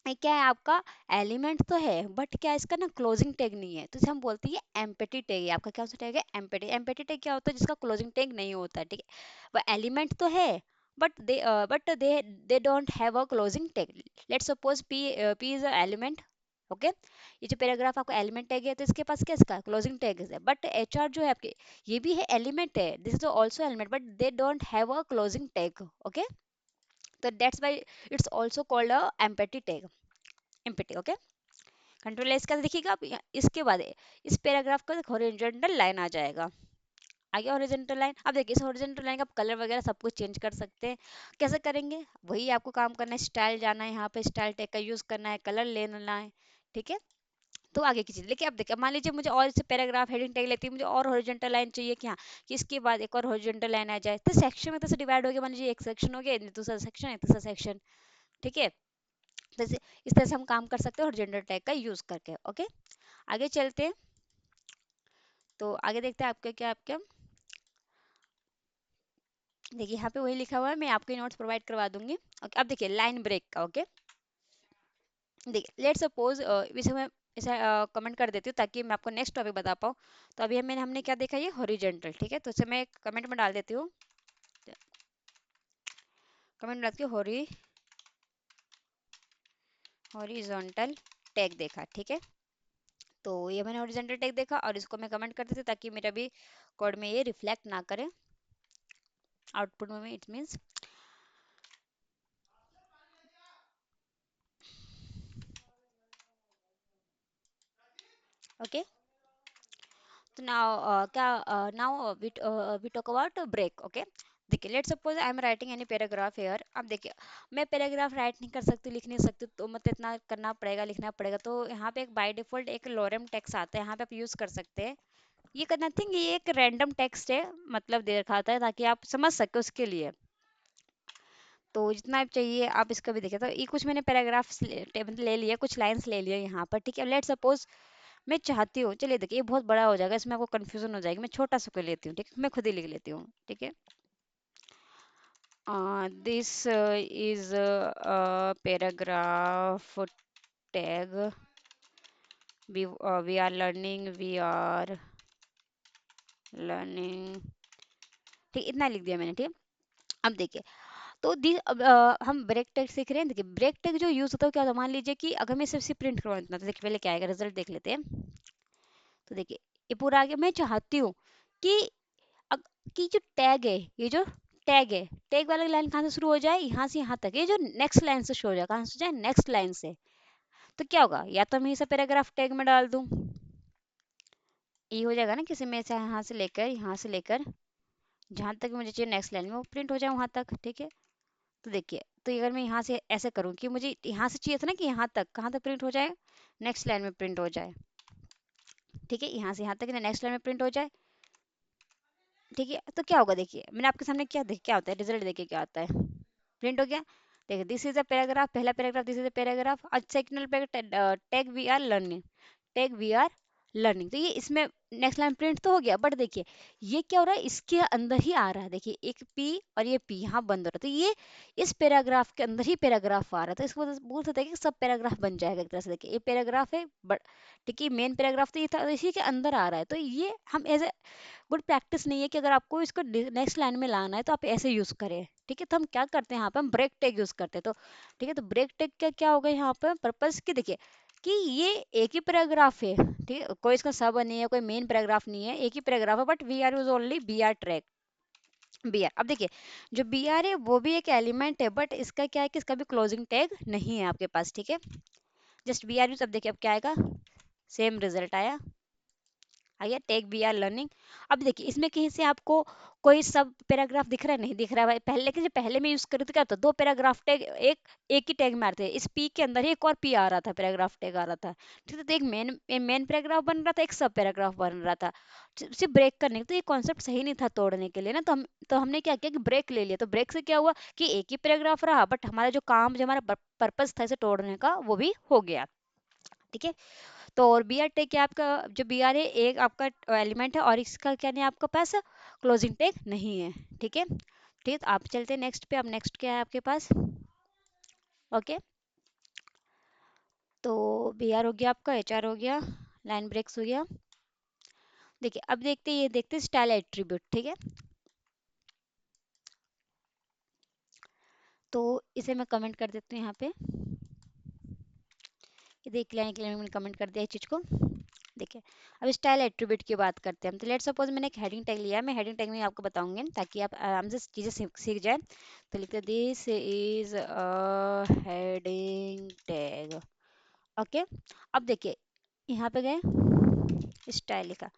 ये क्या है आपका, एलिमेंट तो है, बट क्या इसका ना क्लोजिंग टैग नहीं है, तो इसे हम बोलते हैं ये एम्प्टी टैग है। आपका क्या सा टैग है, एम्प्टी। एम्प्टी टैग क्या होता है, जिसका क्लोजिंग टैग नहीं होता है। ठीक है, वह एलिमेंट तो है, but they don't have a closing tag. Let's suppose P is a element. Okay, ये जो पैराग्राफ आपका एलिमेंट टैग है, तो इसके पास क्या, इसका क्लोजिंग टैग है। बट HR जो है आपके, ये भी है एलिमेंट है, this is also element, but they don't have a closing tag. Okay, तो that's why it's also called a empty tag, empty. Okay, control S का देखिएगा आप इसके बाद इस पैराग्राफ का हॉरिजॉन्टल लाइन आ जाएगा। आगे हॉरिजॉन्टल लाइन, अब देखिए इस हॉरिजॉन्टल लाइन का आप कलर वगैरह सब कुछ चेंज कर सकते हैं। कैसे करेंगे, वही आपको काम करना है, स्टाइल जाना है, यहाँ पे स्टाइल टैग का यूज करना है, कलर लेना है। ठीक है, तो आगे की चीज लेकिन अब देखिए, मान लीजिए मुझे और इसे पैराग्राफ हेडिंग टैग लेती है, मुझे और हॉरिजॉन्टल लाइन चाहिए कि हाँ, कि इसके बाद एक और हॉरिजॉन्टल लाइन आ जाए, तो सेक्शन में तो डिवाइड हो गया, मान लीजिए एक सेक्शन हो गया, दूसरा सेक्शन है, तीसरा सेक्शन। ठीक है, तो इस तरह से हम काम कर सकते हैं हॉरिजॉन्टल टैग का यूज करके। ओके, आगे चलते हैं, तो आगे देखते हैं आपके क्या, आपके देखिए यहाँ पे वही लिखा हुआ है, मैं आपके नोट्स प्रोवाइड करवा दूंगी। ओके, अब देखिए लाइन ब्रेक का। ओके, देखिए लेट सपोज इसे मैं इसे कमेंट कर देती हूँ ताकि मैं आपको नेक्स्ट टॉपिक बता पाऊँ। तो अभी हमने क्या देखा, ये हॉरिजॉन्टल। ठीक है, तो इसे मैं कमेंट में डाल देती हूँ, कमेंट में डालती हूँ हॉरिजॉन्टल टैग देखा। ठीक है, तो ये मैंने हॉरिजॉन्टल टैग देखा और इसको मैं कमेंट कर देती हूँ ताकि मेरा भी कोड में ये रिफ्लेक्ट ना करे, आउटपुट में इट मीन्स। ओके, तो नाउ क्या, now we talk about break. Okay, देखिए let suppose I am writing any paragraph here. अब देखिए, मैं पैराग्राफ राइट नहीं कर सकती, लिख नहीं सकती, तो मतलब इतना करना पड़ेगा, लिखना पड़ेगा। तो यहाँ पे एक बाय डिफॉल्ट एक लोरेम टेक्स्ट आता है, यहाँ पे आप यूज कर सकते हैं। ये करना थिंग, ये एक रैंडम टेक्स्ट है, मतलब दे रखा था ताकि आप समझ सके उसके लिए। तो जितना आप चाहिए आप इसका भी देखिए, तो ये कुछ मैंने पैराग्राफ्स ले लिया, कुछ लाइंस ले लिया यहाँ पर। ठीक है, लेट सपोज मैं चाहती हूँ, चलिए देखिए ये बहुत बड़ा हो जाएगा, इसमें आपको कंफ्यूजन हो जाएगी, मैं छोटा सा कर लेती हूँ। ठीक है, मैं खुद ही लिख लेती हूँ। ठीक है, this is a paragraph tag, we are learning, ठीक, इतना लिख दिया मैंने। ठीक है, अब देखिए, तो अब हम ब्रेक टैग सीख रहे हैं। देखिए ब्रेक टैग जो यूज होता है क्या होता है, मान लीजिए कि अगर मैं सिर्फ प्रिंट करवाना, तो देखिए पहले क्या आएगा, रिजल्ट देख लेते हैं। तो देखिए ये पूरा आ गया। मैं चाहती हूँ कि अग, कि जो टैग है, ये जो टैग है, टैग वाला लाइन कहाँ से शुरू हो जाए, यहाँ से यहाँ तक, ये जो नेक्स्ट लाइन से शुरू हो जाए, कहाँ से जाए, नेक्स्ट लाइन से। तो क्या होगा, या तो मैं इसे पैराग्राफ टैग में डाल दूं, ये हो जाएगा ना, किसी में से यहाँ से लेकर जहां तक मुझे चाहिए नेक्स्ट लाइन में वो प्रिंट हो जाए वहां तक। ठीक है, तो देखिए, तो अगर मैं यहाँ से ऐसे करूँ कि मुझे यहाँ से चाहिए था ना कि यहाँ तक, कहाँ तक प्रिंट हो जाए, नेक्स्ट लाइन में प्रिंट हो जाए। ठीक है, यहाँ से यहाँ तक नेक्स्ट लाइन में प्रिंट हो जाए। ठीक है, तो क्या होगा, देखिए मैंने आपके सामने क्या देख, क्या होता है रिजल्ट, देखिए क्या होता है, प्रिंट हो गया। देखिए दिस इज अ पैराग्राफ, पहला paragraph, this is a paragraph, second paragraph, tag we are learning, tag we are learning. तो ये इसमें नेक्स्ट लाइन प्रिंट तो हो गया, बट देखिए ये क्या हो रहा है, इसके अंदर ही आ रहा है। देखिए एक पी और ये पी यहाँ बंद हो रहा है, तो ये इस पैराग्राफ के अंदर ही पैराग्राफ आ रहा है, तो इसको बोल सकते हैं कि सब पैराग्राफ बन जाएगा एक तरह से। देखिए ये पैराग्राफ है, बट ठीक है, मेन पैराग्राफ तो ये था, इसी के अंदर आ रहा है। तो ये हम एज गुड प्रैक्टिस नहीं है कि अगर आपको इसको नेक्स्ट लाइन में लाना है तो आप ऐसे यूज करें। ठीक है, तो हम क्या करते हैं, यहाँ पे हम ब्रेक टैग यूज करते हैं। तो ठीक है, तो ब्रेक टैग का क्या होगा यहाँ पे पर्पस की, देखिए कि ये एक ही पैराग्राफ है। ठीक है, कोई इसका सब नहीं है, कोई मेन पैराग्राफ नहीं है, एक ही पैराग्राफ है, but we are use only B R track, B R. अब देखिए जो बी आर है वो भी एक एलिमेंट है, बट इसका क्या है कि इसका भी क्लोजिंग टैग नहीं है आपके पास। ठीक है, जस्ट बी आर यूज। अब देखिए अब क्या आएगा, सेम रिजल्ट आया, आइए टेक वी आर लर्निंग। अब देखिए इसमें कहीं से आपको कोई सब पैराग्राफ दिख रहा है, नहीं दिख रहा है भाई। पहले, लेकिन जो पहले में यूज करते क्या होता, दो पैराग्राफ टैग एक एक ही टैग मारते हैं, इस पी के अंदर ही एक और पी आ रहा था, पैराग्राफ टैग आ रहा था, ठीक है। तो एक मेन पैराग्राफ बन रहा था, एक सब पैराग्राफ बन रहा था, सिर्फ ब्रेक करने के। तो ये कॉन्सेप्ट सही नहीं था तोड़ने के लिए ना, तो हमने क्या किया कि ब्रेक ले लिया। तो ब्रेक से क्या हुआ कि एक ही पैराग्राफ रहा, बट हमारा जो काम, जो हमारा पर्पस था इसे तोड़ने का, वो भी हो गया, ठीक है। तो और बी आर टैग क्या, आपका जो बी आर है एक आपका एलिमेंट है, और इसका क्या नहीं आपके पास क्लोजिंग टैग नहीं है, ठीक है। ठीक है, तो आप चलते हैं नेक्स्ट पे। अब नेक्स्ट क्या है आपके पास, ओके। तो बी आर हो गया आपका, एच आर हो गया, लाइन ब्रेक्स हो गया। देखिए अब देखते हैं, ये देखते हैं स्टाइल एट्रीब्यूट, ठीक है। तो इसे मैं कमेंट कर देती हूँ यहाँ पे, ये देख लेने के लिए मैंने कमेंट कर दिया इस चीज़ को। देखिए अब स्टाइल एट्रीब्यूट की बात करते हैं हम। तो लेट सपोज मैंने एक हेडिंग टैग लिया, मैं हेडिंग टैग में आपको बताऊंगी ताकि आप आराम से चीज़ें सीख जाए। तो लिखते हैं this is a heading tag, okay. अब देखिए यहाँ पे गए, स्टाइल लिखा।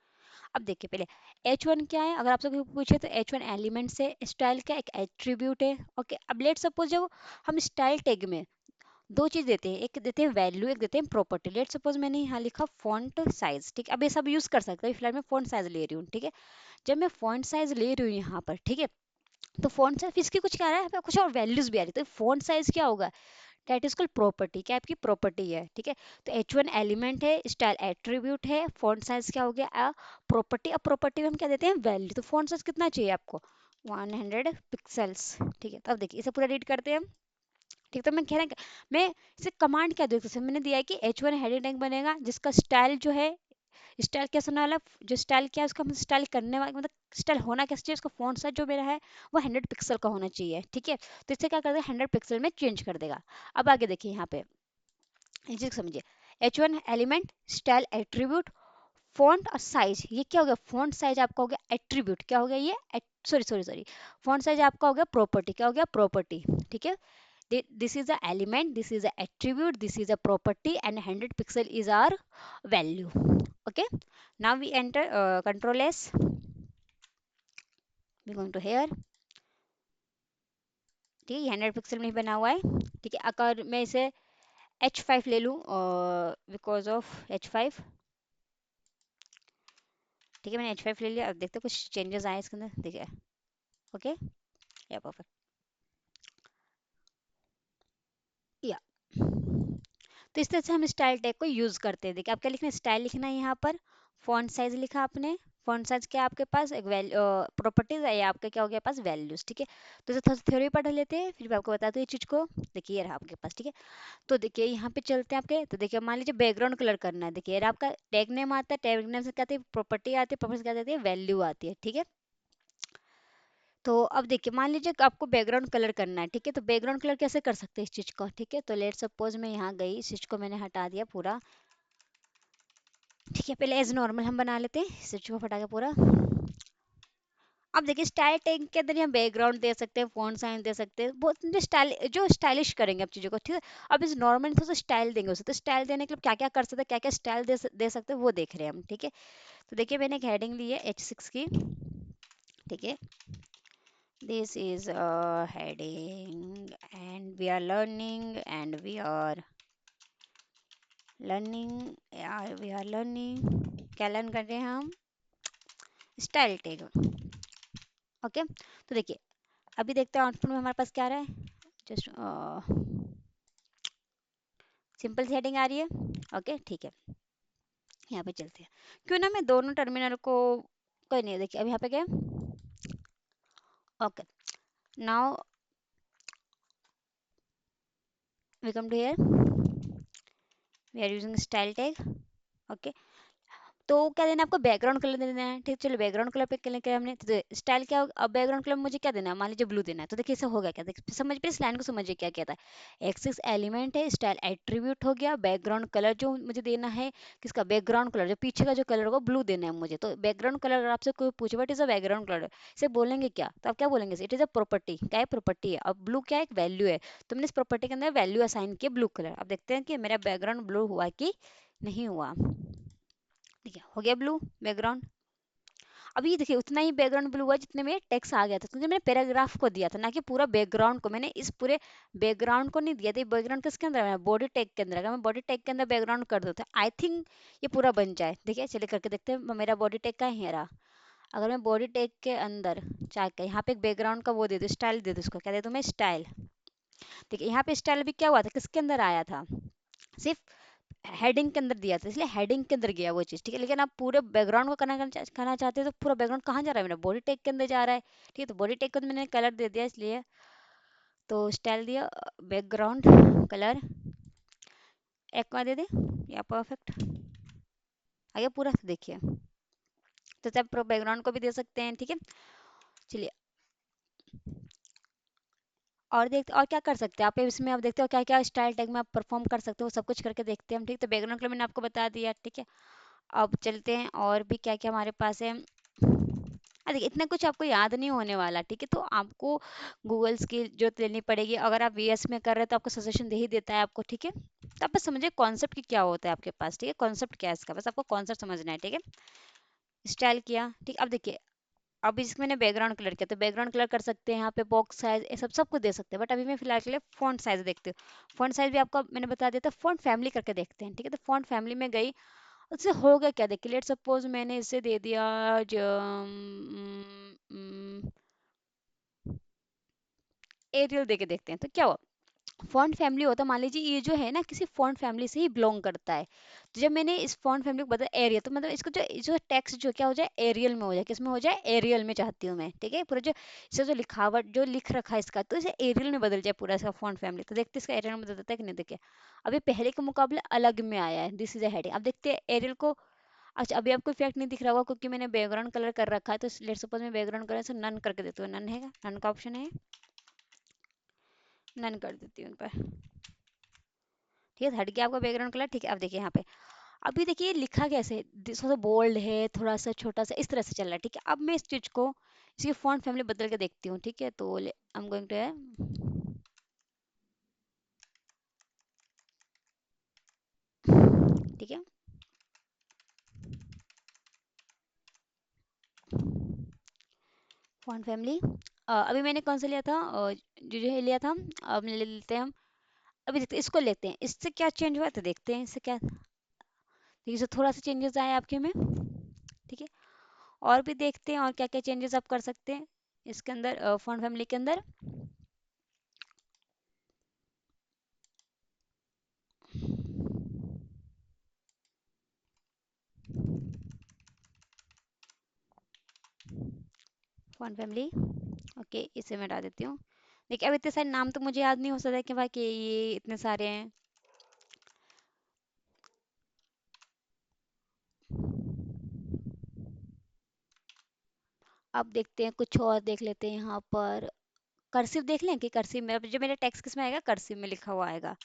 अब देखिए पहले H1 क्या है, अगर आपसे कोई पूछे तो H1 एलिमेंट से, स्टाइल क्या एक एट्रीब्यूट है, ओके। अब लेट सपोज जब हम स्टाइल टैग में दो चीज देते हैं, एक देते हैं वैल्यू, एक देते हैं प्रॉपर्टी। लेट सपोज मैंने यहाँ लिखा फॉन्ट साइज, ठीक है। अब ये सब यूज कर सकते हैं, फिलहाल मैं फॉन्ट साइज ले रही हूँ, ठीक है। जब मैं फॉन्ट साइज ले रही हूँ यहाँ पर, ठीक है, तो फॉन्ट साइज इसकी कुछ क्या आ रहा है, कुछ और वैल्यूज भी आ रही है। तो फॉन्ट साइज क्या होगा, दैट इज कॉल्ड प्रॉपर्टी, क्या आपकी प्रॉपर्टी है, ठीक है। तो H1 एलिमेंट है, स्टाइल एट्रीब्यूट है, फॉन्ट साइज क्या हो गया प्रॉपर्टी। अब प्रॉपर्टी में हम क्या देते हैं वैल्यू। तो फॉन्ट साइज कितना चाहिए आपको, 100 पिक्सल्स, ठीक है। तो अब देखिए इसे पूरा रीड करते हैं हम, ठीक। तो मैं कह रहा हूँ, मैं इसे कमांड क्या दूँ, जैसे मैंने दिया है कि H1 हेडिंग टैग बनेगा जिसका स्टाइल जो है, स्टाइल कैसा होने वाला, जो स्टाइल क्या है उसका हम स्टाइल करने वाला, मतलब स्टाइल होना कैसे चाहिए, उसका फॉन्ट साइज जो मेरा है वो 100 पिक्सल का होना चाहिए, ठीक है। तो इससे क्या कर देगा, 100 पिक्सल में चेंज कर देगा। अब आगे देखिए यहाँ पे ये चीज समझिए, H1 element, style attribute, font और साइज, ये क्या हो गया, फॉन्ट साइज आपका हो गया एट्रीब्यूट, क्या हो गया ये, sorry sorry sorry, font size आपका हो गया प्रॉपर्टी, क्या हो गया प्रॉपर्टी, ठीक है। This is the element, this is the attribute, this is a property, and 100 pixel is our value, okay. Now we enter control s, we going to here, ठीक है, 100 पिक्सल में ही बना हुआ है, ठीक है। अगर मैं इसे H5 ले लूँ, बिकॉज ऑफ H5, ठीक है, मैंने H5 ले लिया। अब देखते हैं कुछ चेंजेस आए इसके अंदर, देखिए, ओके, या परफेक्ट, या। तो इस तरह से हम स्टाइल टैग को यूज करते हैं। देखिए आप क्या लिखना है, स्टाइल लिखना है यहाँ पर, फॉन्ट साइज लिखा आपने, फॉन्ट साइज क्या है आपके पास, एक वैल्यू प्रॉपर्टीज है, या आपके क्या हो गया पास वैल्यूज, ठीक है। तो इसे थोड़ा सा थ्योरी पढ़ लेते हैं, फिर मैं आपको बताती हूँ ये चीज को। देखिए ये रहा आपके पास, ठीक है। तो देखिए यहाँ पे चलते हैं आपके, तो देखिए मान लीजिए बैकग्राउंड कलर करना है। देखिए ये आपका टैग नेम आता है, टैग नेम से क्या आती है, प्रॉपर्टी आती है, प्रॉपर्टी से क्या आती है, वैल्यू आती है, ठीक है। तो अब देखिए मान लीजिए कि आपको बैकग्राउंड कलर करना है, ठीक है। तो बैकग्राउंड कलर कैसे कर सकते हैं इस चीज को, ठीक है। तो लेट सपोज मैं यहाँ गई, इस चीज को मैंने हटा दिया पूरा, ठीक है। पहले एज नॉर्मल हम बना लेते हैं, स्विच को फटा के पूरा। अब देखिए स्टाइल टैग के अंदर हम बैकग्राउंड दे सकते हैं, फॉन्ट साइन दे सकते हैं, बहुत स्टाइल जो स्टाइलिश करेंगे अब चीज़ों को, ठीक है। अब इस नॉर्मल थोड़ा सा स्टाइल देंगे उसे, तो स्टाइल देने के लिए क्या क्या कर सकते हैं, क्या क्या स्टाइल दे सकते हैं वो देख रहे हैं हम, ठीक है। तो देखिए मैंने एक हेडिंग ली है H6 की, ठीक है। This is a heading and we are learning, and we are learning, we are learning, क्या लर्न कर रहे हैं हम, स्टाइल टैग, ओके। तो देखिए अभी देखते हैं आउटपुट में हमारे पास क्या आ रहा है, जस्ट सिंपल सी हेडिंग आ रही है, ओके, ठीक है। यहाँ पे चलते हैं, क्यों ना मैं दोनों टर्मिनल को, कोई नहीं, देखिए अब यहाँ पे क्या, okay. Now we come to here, we are using style tag, okay. तो क्या देना है आपको, बैकग्राउंड कलर देना है, ठीक है। चलो बैकग्राउंड कलर पे क्लिक किया हमने, तो स्टाइल क्या होगा, अब बैकग्राउंड कलर मुझे क्या देना है, मान लीजिए ब्लू देना है। तो देखिए इससे होगा क्या, देखिए समझ पे, इस लाइन को समझिए क्या कहता है, एक्सिस एलिमेंट है, स्टाइल एट्रीब्यूट हो गया, बैकग्राउंड कलर जो मुझे देना है, किसका बैकग्राउंड कलर, जो पीछे का जो कलर होगा ब्लू देना है मुझे। तो बैकग्राउंड कलर अगर आपसे कोई पूछे what is a background colour, इसे बोलेंगे क्या, तो आप क्या बोलेंगे, इट इज अ प्रॉपर्टी, क्या है प्रॉपर्टी है। अब ब्लू क्या है, एक वैल्यू है, तो मैंने इस प्रॉपर्टी के अंदर वैल्यू असाइन किया ब्लू कलर। अब देखते हैं कि मेरा बैकग्राउंड ब्लू हुआ कि नहीं हुआ, ठीक है, हो गया ब्लू बैकग्राउंड। अभी देखिए उतना ही बैकग्राउंड ब्लू हुआ जितने में टेक्स्ट आ गया था, क्योंकि मैंने पैराग्राफ को दिया था ना कि पूरा बैकग्राउंड को। मैंने इस पूरे बैकग्राउंड को नहीं दिया था, बैकग्राउंड किसके अंदर है, बॉडी टैग के अंदर। अगर मैं बॉडी टैग के अंदर बैकग्राउंड कर दूँ तो आई थिंक ये पूरा बन जाए। देखिए चलिए करके देखते हैं, मेरा बॉडी टैग का है रहा। अगर मैं बॉडी टैग के अंदर जाकर यहाँ पे एक बैकग्राउंड का वो दे दूँ, स्टाइल दे दूँ, उसको क्या दे दूँ मैं, स्टाइल। देखिए यहाँ पे स्टाइल भी क्या हुआ था, किसके अंदर आया था, सिर्फ हेडिंग के अंदर दिया था, इसलिए हेडिंग के अंदर गया वो चीज़। ठीक है, लेकिन आप पूरे बैकग्राउंड को करना चाहते हैं तो पूरा बैकग्राउंड कहाँ जा रहा है, मेरा बॉडी टैग के अंदर जा रहा है। ठीक है, तो बॉडी टैग को तो मैंने कलर दे दिया, इसलिए तो स्टाइल दिया, बैकग्राउंड कलर एक्वा दे दे, या परफेक्ट आ गया पूरा। तो देखिए, तो आप पूरा बैकग्राउंड को भी दे सकते हैं। ठीक है, चलिए और देखते और क्या कर सकते हैं आप इसमें। आप देखते हो क्या क्या स्टाइल टैग में आप परफॉर्म कर सकते हो, सब कुछ करके देखते हैं हम। ठीक, तो बैकग्राउंड कलर मैंने आपको बता दिया। ठीक है, अब चलते हैं और भी क्या क्या हमारे पास है। देखिए इतना कुछ आपको याद नहीं होने वाला। ठीक है, तो आपको गूगल्स की जरूरत लेनी पड़ेगी। अगर आप वीएस में कर रहे हैं तो आपको सजेशन दे ही देता है आपको। ठीक है, तो आप बस समझिए कॉन्सेप्ट की क्या होता है आपके पास। ठीक है, कॉन्सेप्ट क्या है इसका, बस आपको कॉन्सेप्ट समझना है। ठीक है, स्टाइल किया। ठीक, अब देखिए, अब इसमें मैंने बैकग्राउंड कलर किया, तो बैकग्राउंड कलर कर सकते हैं यहाँ पे, बॉक्स साइज, ये सब कुछ दे सकते हैं। बट अभी मैं फिलहाल के लिए फॉन्ट साइज देखती हूँ। फॉन्ट साइज भी आपको मैंने बता दिया था, फॉन्ट फैमिली करके देखते हैं। ठीक है, तो फॉन्ट फैमिली में गई, उससे होगा क्या, देखिए लेट सपोज मैंने इसे दे दिया एरियल दे के देखते हैं तो क्या हुआ। फॉन्ट फैमिली होता है, मान लीजिए ये जो है ना किसी फॉन्ट फैमिली से ही बिलोंग करता है। तो जब मैंने इस फॉन्ट फैमिली को बदला एरियल, तो मतलब इसको जो जो टेक्स्ट जो क्या हो जाए, एरियल में हो जाए, किसमें हो जाए, एरियल में चाहती हूँ मैं। ठीक है, पूरा जो इसे जो लिखावट जो लिख रखा है इसका, तो इसे एरियल में बदल जाए पूरा इसका फॉन्ट फैमिली। तो देखते हैं इसका एरियल में बदल देता है कि नहीं। देखिए अभी पहले के मुकाबले अलग में आया है, दिस इज अ हेडिंग। अब देखते हैं एरियल को। अच्छा अभी आपको इफेक्ट नहीं दिख रहा होगा क्योंकि मैंने बैकग्राउंड कलर कर रखा है। तो लेट सपोज मैं बैकग्राउंड कलर से नन करके देती हूँ, नन है, नन का ऑप्शन है, नन कर देती हूँ इन पर। ठीक है, हट गया आपका बैकग्राउंड कलर। ठीक है, अब देखिए यहाँ पे, अभी देखिए लिखा कैसे, थोड़ा सा बोल्ड है, थोड़ा सा छोटा सा, इस तरह से चल रहा है। ठीक है, अब मैं इस चीज को, इसकी फॉन्ट फैमिली बदल के देखती हूँ। ठीक है, तो आई एम गोइंग टू, ठीक है, फॉन्ट फैमिली अभी मैंने कौन सा लिया था, जो जो है लिया था। अब ले लेते हैं हम, अभी देखते हैं इसको, लेते हैं इससे क्या चेंज हुआ है, तो देखते हैं इससे क्या। ठीक है, so थोड़ा सा चेंजेस आए आपके में। ठीक है, और भी देखते हैं और क्या क्या चेंजेस आप कर सकते हैं इसके अंदर, फॉन्ट फैमिली के अंदर। फॉन्ट फैमिली, ओके, इसे मैं हटा देती हूँ। देखिए अब इतने सारे नाम तो मुझे याद नहीं हो सकता कि भाई कि ये इतने सारे हैं। अब देखते हैं कुछ और देख लेते हैं यहाँ पर। कर्सिव देख लें कि कर्सिव में, अब जो मेरा टेक्स्ट किस में आएगा, कर्सिव में लिखा हुआ आएगा।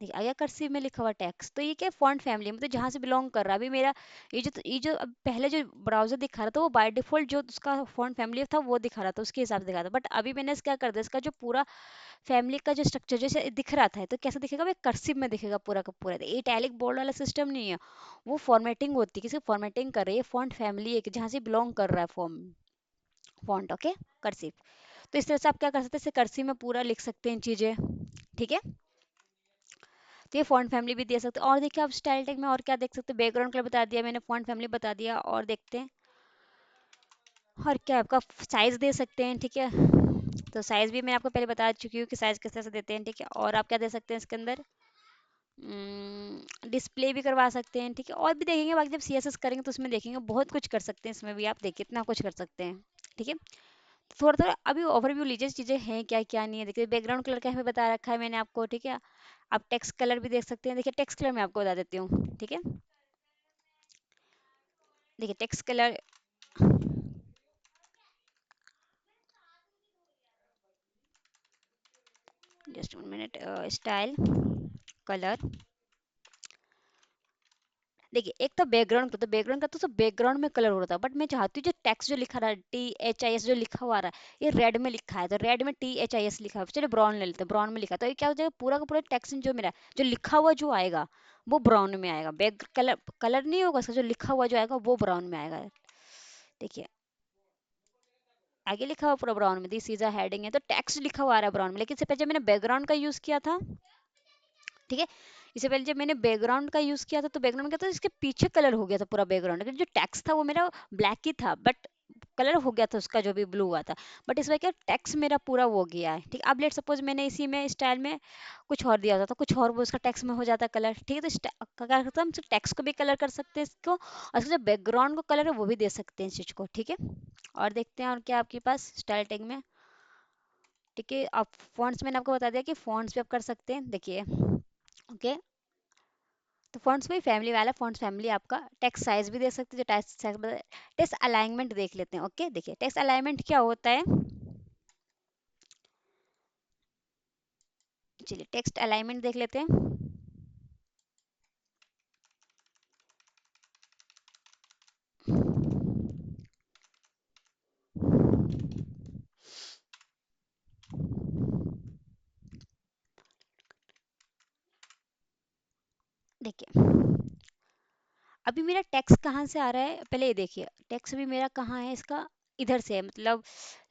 देखिए आ गया कर्सिव में लिखा हुआ टेक्स्ट। तो ये क्या, फॉन्ट फैमिली मतलब जहाँ से बिलोंग कर रहा है। अभी मेरा ये जो अब पहले जो ब्राउजर दिखा रहा था वो बाय डिफॉल्ट जो उसका फॉन्ट फैमिली था वो दिखा रहा था, उसके हिसाब से दिखा रहा था। बट अभी मैंने क्या कर दिया, इसका जो पूरा फैमिली का जो स्ट्रक्चर जैसे दिख रहा था, तो कैसा दिखेगा, वो कर्सिव में दिखेगा पूरा का पूरा। ये इटैलिक बोल्ड वाला सिस्टम नहीं है, वो फॉर्मेटिंग होती है, किसी फॉर्मेटिंग कर रही है। फॉन्ट फैमिली है कि जहाँ से बिलोंग कर रहा है फॉर्म, फॉन्ट, ओके, कर्सिव। तो इस तरह से आप क्या कर सकते हैं, इसे कर्सिव में पूरा लिख सकते हैं चीजें। ठीक है, तो ये फॉन्ट फैमिली भी दे सकते हैं। और देखिए आप स्टाइल टैग में और क्या देख सकते हैं, बैकग्राउंड कलर बता दिया मैंने, फॉन्ट फैमिली बता दिया, और देखते हैं और क्या आपका साइज दे सकते हैं। ठीक है, तो साइज भी मैं आपको पहले बता चुकी हूँ कि साइज किस तरह से देते हैं। ठीक है, और आप क्या दे सकते हैं इसके अंदर, डिस्प्ले भी करवा सकते हैं। ठीक है, और भी देखेंगे बाकी जब सीएसएस करेंगे तो उसमें देखेंगे, बहुत कुछ कर सकते हैं इसमें भी। आप देखिए इतना कुछ कर सकते हैं। ठीक है, थोड़ा थोड़ा अभी ओवरव्यू लीजिए चीज़ें हैं क्या क्या नहीं है। देखिए बैकग्राउंड कलर का हमें बता रखा है मैंने आपको। ठीक है, आप टेक्स्ट कलर भी देख सकते हैं। देखिए टेक्स्ट कलर मैं आपको बता देती हूँ। ठीक है, देखिए text colour, just 1 minute, style colour, देखिए एक तो बैकग्राउंड का तो सब बैकग्राउंड में कलर हो रहा था, बट मैं चाहती हूँ जो टेक्स्ट जो लिखा रहा है THIS जो लिखा हुआ आ रहा है ये रेड में लिखा है, तो रेड में THIS लिखा है, चलो ब्राउन ले लेते हैं, ब्राउन में लिखा है, तो ये क्या हो जाएगा, पूरा का पूरा टेक्स्ट जो मेरा जो लिखा हुआ जो आएगा वो ब्राउन में आएगा, बैक कलर कलर नहीं होगा उसका, जो लिखा हुआ जो आएगा वो ब्राउन में आएगा। देखिए आगे लिखा हुआ पूरा ब्राउन में, दिस इज अ हेडिंग है, तो टेक्स्ट लिखा हुआ आ रहा है ब्राउन में, लेकिन इससे पहले जब मैंने बैकग्राउंड का यूज किया था, ठीक है, इससे पहले जब मैंने बैकग्राउंड का यूज किया था तो बैकग्राउंड क्या था, इसके पीछे कलर हो गया था पूरा बैकग्राउंड, लेकिन जो टेक्स्ट था वो मेरा ब्लैक ही था, बट कलर हो गया था उसका जो भी ब्लू हुआ था, बट इस बार क्या टेक्स्ट मेरा पूरा वो गया है, ठीक है। अब लेट सपोज मैंने इसी में स्टाइल में कुछ और दिया होता तो कुछ और वो उसका टेक्स्ट में हो जाता कलर, ठीक है, तो क्या करते हैं हम टेक्स्ट को भी कलर कर सकते हैं इसको, और इसका जो बैकग्राउंड को कलर है वो भी दे सकते हैं इस चीज को, ठीक है। और देखते हैं और क्या आपके पास स्टाइल टैग में, ठीक है। आप फॉन्ट्स मैंने आपको बता दिया कि फॉन्ट्स भी आप कर सकते हैं, देखिए ओके। तो फॉन्ट्स में फैमिली वाला फॉन्ट्स फैमिली आपका टेक्स्ट साइज भी दे सकते हैं, जो टेक्स्ट साइज, टेक्स्ट अलाइनमेंट देख लेते हैं, ओके। देखिए टेक्स्ट अलाइनमेंट क्या होता है, चलिए टेक्स्ट अलाइनमेंट देख लेते हैं। देखिए अभी मेरा टेक्स्ट कहाँ से आ रहा है, पहले ये देखिए टेक्स्ट भी मेरा कहाँ है, इसका इधर से है, मतलब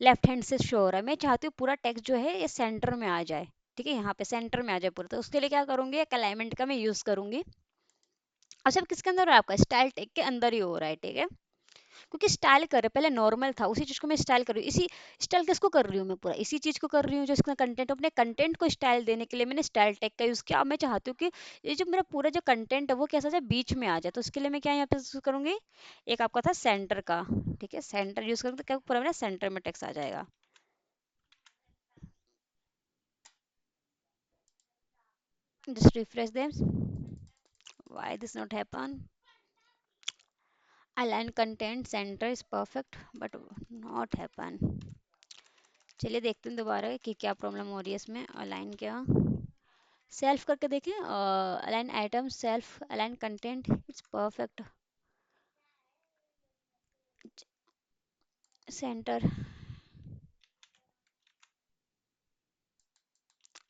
लेफ्ट हैंड से शो हो रहा है, मैं चाहती हूँ पूरा टेक्स्ट जो है ये सेंटर में आ जाए, ठीक है, यहाँ पे सेंटर में आ जाए पूरा, तो उसके लिए क्या करूंगी, एक अलाइनमेंट का मैं यूज करूंगी। अच्छा अब किसके अंदर हो रहा है, आपका स्टाइल टेक के अंदर ही हो रहा है, ठीक है, क्योंकि स्टाइल कर रहे पहले नॉर्मल था, उसी चीज को मैं स्टाइल कर रही हूँ, इसी स्टाइल किसको कर रही हूँ मैं, पूरा इसी चीज को कर रही हूँ जो इसका कंटेंट, अपने कंटेंट को स्टाइल देने के लिए मैंने स्टाइल टैग का यूज किया। अब मैं चाहती हूँ कि ये जो मेरा पूरा जो कंटेंट है वो कैसा जाए, बीच में आ जाए, तो उसके लिए मैं क्या यहाँ पे यूज करूंगी, एक आपका था सेंटर का, ठीक है, सेंटर यूज करूँगी तो क्या पूरा मेरा सेंटर में टेक्स्ट आ जाएगा। Just refresh them, why this not happen, align content center is perfect but not happen। चलिए देखते हैं दोबारा कि क्या प्रॉब्लम हो रही है इसमें, अलाइन क्या, सेल्फ करके देखें, align item self align content it's perfect, centre,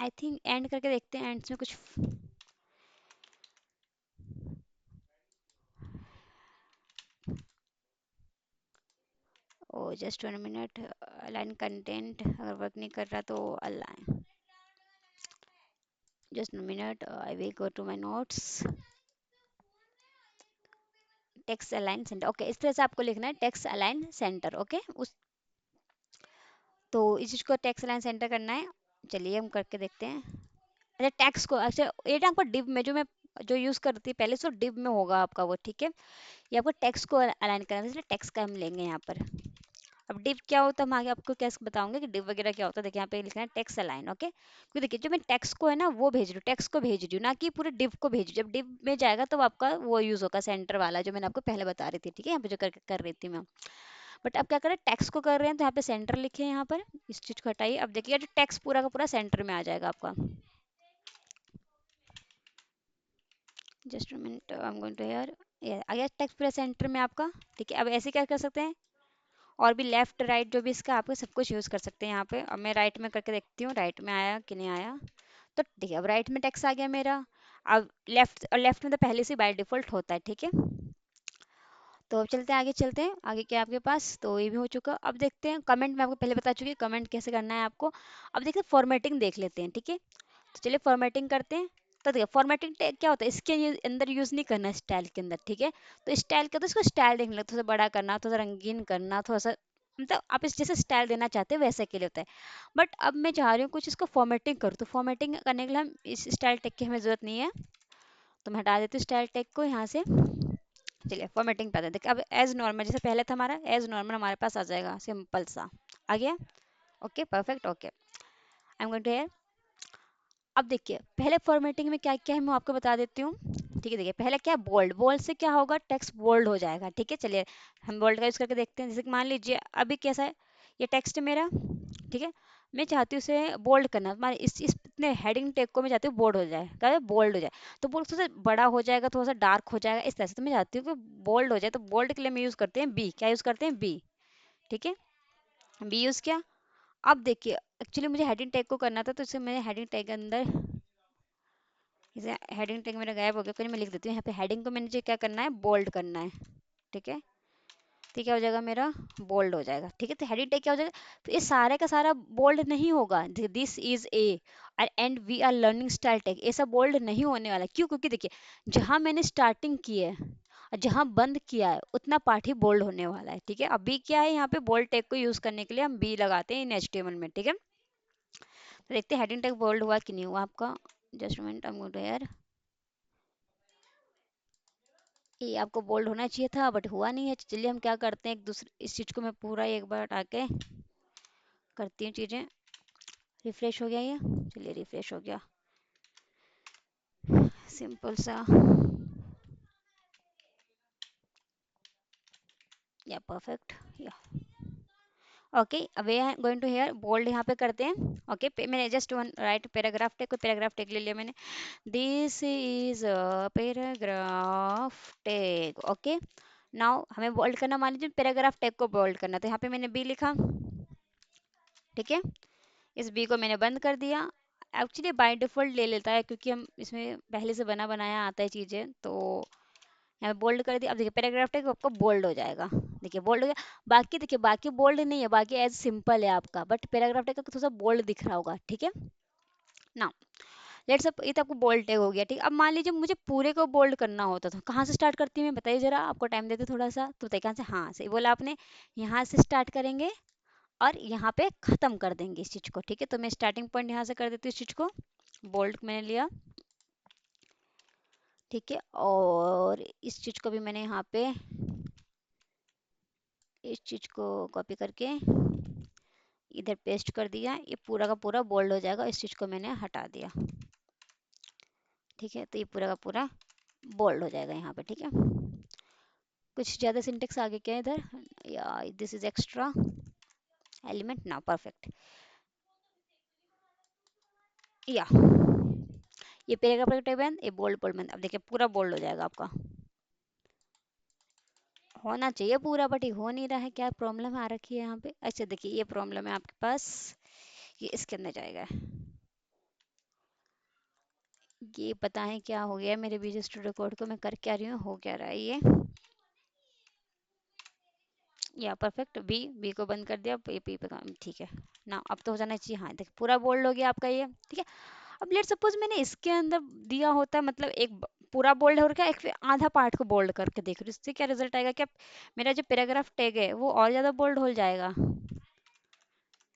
I think end करके देखते हैं, एंड में कुछ, oh just 1 minute, align content अगर वर्क नहीं कर रहा तो align, just minute, I will go to my notes, text align centre, okay, इस तरह से आपको लिखना है टेक्स्ट अलाइन सेंटर, ओके, उस, तो इस चीज को टेक्स्ट अलाइन सेंटर करना है। चलिए हम करके देखते हैं। अच्छा टैक्स को, अच्छा ये ना आपको डिव में जो मैं जो यूज करती पहले से डिव में होगा आपका वो, ठीक है, ये आपको टेक्स्ट को अलाइन करना है, इसलिए टेक्स्ट का हम लेंगे यहाँ पर। अब डिव क्या होता है हम आगे आपको कैसे बताऊंगे कि डिव वगैरह क्या होता है, देखिए यहाँ पे लिखना है टेक्स्ट अलाइन, ओके, क्योंकि देखिए जो मैं टेक्स्ट को है ना वो भेज रही हूँ, टेक्स्ट को भेज रही हूँ, ना कि पूरे डिव को भेज रही हूँ, जब डिव में जाएगा तो आपका वो यूज होगा सेंटर वाला जो मैंने आपको पहले बता रही थी, ठीक है, यहाँ पे जो कर रही थी मैं, बट अब क्या करें टेक्स्ट को कर रहे हैं तो यहाँ पे सेंटर लिखे हैं, यहाँ पर इस चीज को हटाइए, अब देखिए जो टेक्स्ट पूरा का पूरा सेंटर में आ जाएगा आपका, just minute, I am going to here, ये आ गया टेक्स्ट पूरा सेंटर में आपका, ठीक है। अब ऐसे क्या कर सकते हैं, और भी लेफ्ट राइट जो भी इसका आपको सब कुछ यूज कर सकते हैं यहाँ पे, अब मैं राइट में करके देखती हूँ राइट में आया कि नहीं आया, तो ठीक है अब राइट में टेक्स्ट आ गया मेरा। अब लेफ्ट, और लेफ्ट में तो पहले से बाय डिफॉल्ट होता है, ठीक है। तो अब चलते हैं आगे, चलते हैं आगे क्या है आपके पास, तो ये भी हो चुका, अब देखते हैं कमेंट, मैं आपको पहले बता चुकी कमेंट कैसे करना है आपको। अब देखते हैं फॉर्मेटिंग देख लेते हैं, ठीक है, तो चलिए फॉर्मेटिंग करते हैं। तो देखिए फॉर्मेटिंग क्या होता है, इसके अंदर यूज नहीं करना स्टाइल के अंदर, ठीक है, तो स्टाइल का तो इसको स्टाइल देखने लगता है, थोड़ा सा बड़ा करना, थोड़ा सा रंगीन करना, थोड़ा सा मतलब आप इस जैसे स्टाइल देना चाहते हैं वैसे के लिए होता है, बट अब मैं चाह रही हूँ कुछ इसको फॉर्मेटिंग करूँ, तो फॉर्मेटिंग करने के लिए हम इस स्टाइल टैग की हमें जरूरत नहीं है, तो मैं हटा देती हूँ स्टाइल टैग को यहाँ से। चलिए फॉर्मेटिंग पे आते हैं, देखिए अब एज नॉर्मल जैसे पहले था हमारा एज नॉर्मल हमारे पास आ जाएगा, सिंपल सा आ गया, okay perfect, okay, I am going to, अब देखिए पहले फॉर्मेटिंग में क्या क्या है मैं आपको बता देती हूँ, ठीक है। देखिए पहले क्या बोल्ड, बोल्ड से क्या होगा टेक्स्ट बोल्ड हो जाएगा, ठीक है, चलिए हम बोल्ड का यूज करके देखते हैं, जैसे कि मान लीजिए अभी कैसा है ये टेक्स्ट मेरा, ठीक है। मैं चाहती हूँ उसे बोल्ड करना, हमारे इस इतने हेडिंग टैग को मैं चाहती हूँ बोल्ड हो जाए, क्या है बोल्ड हो जाए। तो बोल्ड थोड़ा सा बड़ा हो जाएगा, थोड़ा सा डार्क हो जाएगा इस तरह से, तो मैं चाहती हूँ कि बोल्ड हो जाए। तो बोल्ड के लिए मैं यूज़ करते हैं बी, क्या यूज़ करते हैं बी। ठीक है, बी यूज़ किया। अब देखिए एक्चुअली मुझे हेडिंग टैग को करना था, तो इसे मैंने हेडिंग टैग के अंदर, इसे हेडिंग टैग मेरा गायब हो गया, कोई मैं लिख देती हूँ यहाँ पे हेडिंग को मैंने जो क्या करना है बोल्ड करना है। ठीक है, तो क्या हो जाएगा मेरा बोल्ड हो जाएगा। ठीक है, तो हेडिंग टैग क्या हो जाएगा, तो ये सारे का सारा बोल्ड नहीं होगा। This is a and we are learning style tag, ऐसा बोल्ड नहीं होने वाला। क्यों? क्योंकि देखिए जहां मैंने स्टार्टिंग की है और जहां बंद किया है उतना पार्ट ही बोल्ड होने वाला है। ठीक है, अभी क्या है यहाँ पे बोल्ड टैग को यूज करने के लिए हम बी लगाते हैं इन एचटीएमएल में। ठीक है, तो देखते हैं हेडिंग टैग बोल्ड हुआ कि नहीं हुआ आपका। Just minute, I am going to here. ये आपको बोल्ड होना चाहिए था बट हुआ नहीं है। चलिए हम क्या करते हैं, एक दूसरे इस चीज को मैं पूरा एक बार हटा के करती हूँ चीजें। रिफ्रेश हो गया ये, चलिए रिफ्रेश हो गया, सिंपल सा, या परफेक्ट या okay. We going to here bold यहाँ पे करते हैं। ओके मैंने just one write paragraph tag, कोई पैराग्राफ टेक ले लिया मैंने। This is a paragraph tag. Okay, now हमें बोल्ड करना, मान लीजिए पैराग्राफ टेक को बोल्ड करना, तो यहाँ पे मैंने बी लिखा। ठीक है, इस बी को मैंने बंद कर दिया। एक्चुअली बाय डिफॉल्ट ले लेता है क्योंकि हम इसमें पहले से बना बनाया आता है चीज़ें, तो यहाँ पे बोल्ड कर दिया। अब देखिए पैराग्राफ टेक आपका बोल्ड हो जाएगा। देखिए बोल्ड हो गया। बाकी देखिए बाकी बोल्ड नहीं है, बाकी एज सिंपल है आपका, बट पैराग्राफ टेक का थोड़ा सा बोल्ड दिख रहा होगा। ठीक है ना, लेट्स सपोज ये तो आपको बोल्ड टैग हो गया। ठीक, अब मान लीजिए मुझे पूरे को बोल्ड करना होता तो कहाँ से स्टार्ट करती हूँ मैं, बताइए जरा, आपको टाइम देते थोड़ा सा तो बताइए कहाँ से। हाँ सही बोला आपने, यहाँ से स्टार्ट करेंगे और यहाँ पे खत्म कर देंगे इस चीज को। ठीक है, तो मैं स्टार्टिंग पॉइंट यहाँ से कर देती हूँ इस चीज को, बोल्ड मैंने लिया। ठीक है, और इस चीज को भी मैंने यहाँ पे इस चीज को कॉपी करके इधर पेस्ट कर दिया, ये पूरा का पूरा बोल्ड हो जाएगा। इस चीज को मैंने हटा दिया। ठीक है, तो ये पूरा का पूरा बोल्ड हो जाएगा यहाँ पे। ठीक है, कुछ ज़्यादा सिंटेक्स आगे क्या है इधर, या दिस इज एक्स्ट्रा एलिमेंट ना, परफेक्ट या ये पैराग्राफ टेबल है, ये बोल्ड बोल्ड में अब देखिए पूरा बोल्ड हो जाएगा आपका। होना चाहिए पूरा बट ये हो नहीं रहा है, क्या प्रॉब्लम आ रखी है यहाँ पे। अच्छा देखिए ये प्रॉब्लम है आपके पास, ये इसके अंदर जाएगा। ये पता है क्या हो गया मेरे विजुअल स्टूडियो कोड को, मैं कर क्या रही हूँ, हो क्या रहा है ये। या परफेक्ट, बी बी को बंद कर दिया, पी पी पे काम, ठीक है ना, अब तो हो जाना चाहिए। हाँ देखिए पूरा बोल्ड हो गया आपका ये। ठीक है, अब लेट सपोज मैंने इसके अंदर दिया होता, मतलब एक पूरा बोल्ड हो रखा है, एक फिर आधा पार्ट को बोल्ड करके देख रही हूँ, इससे क्या रिजल्ट आएगा, क्या मेरा जो पैराग्राफ टैग है वो और ज्यादा बोल्ड हो जाएगा।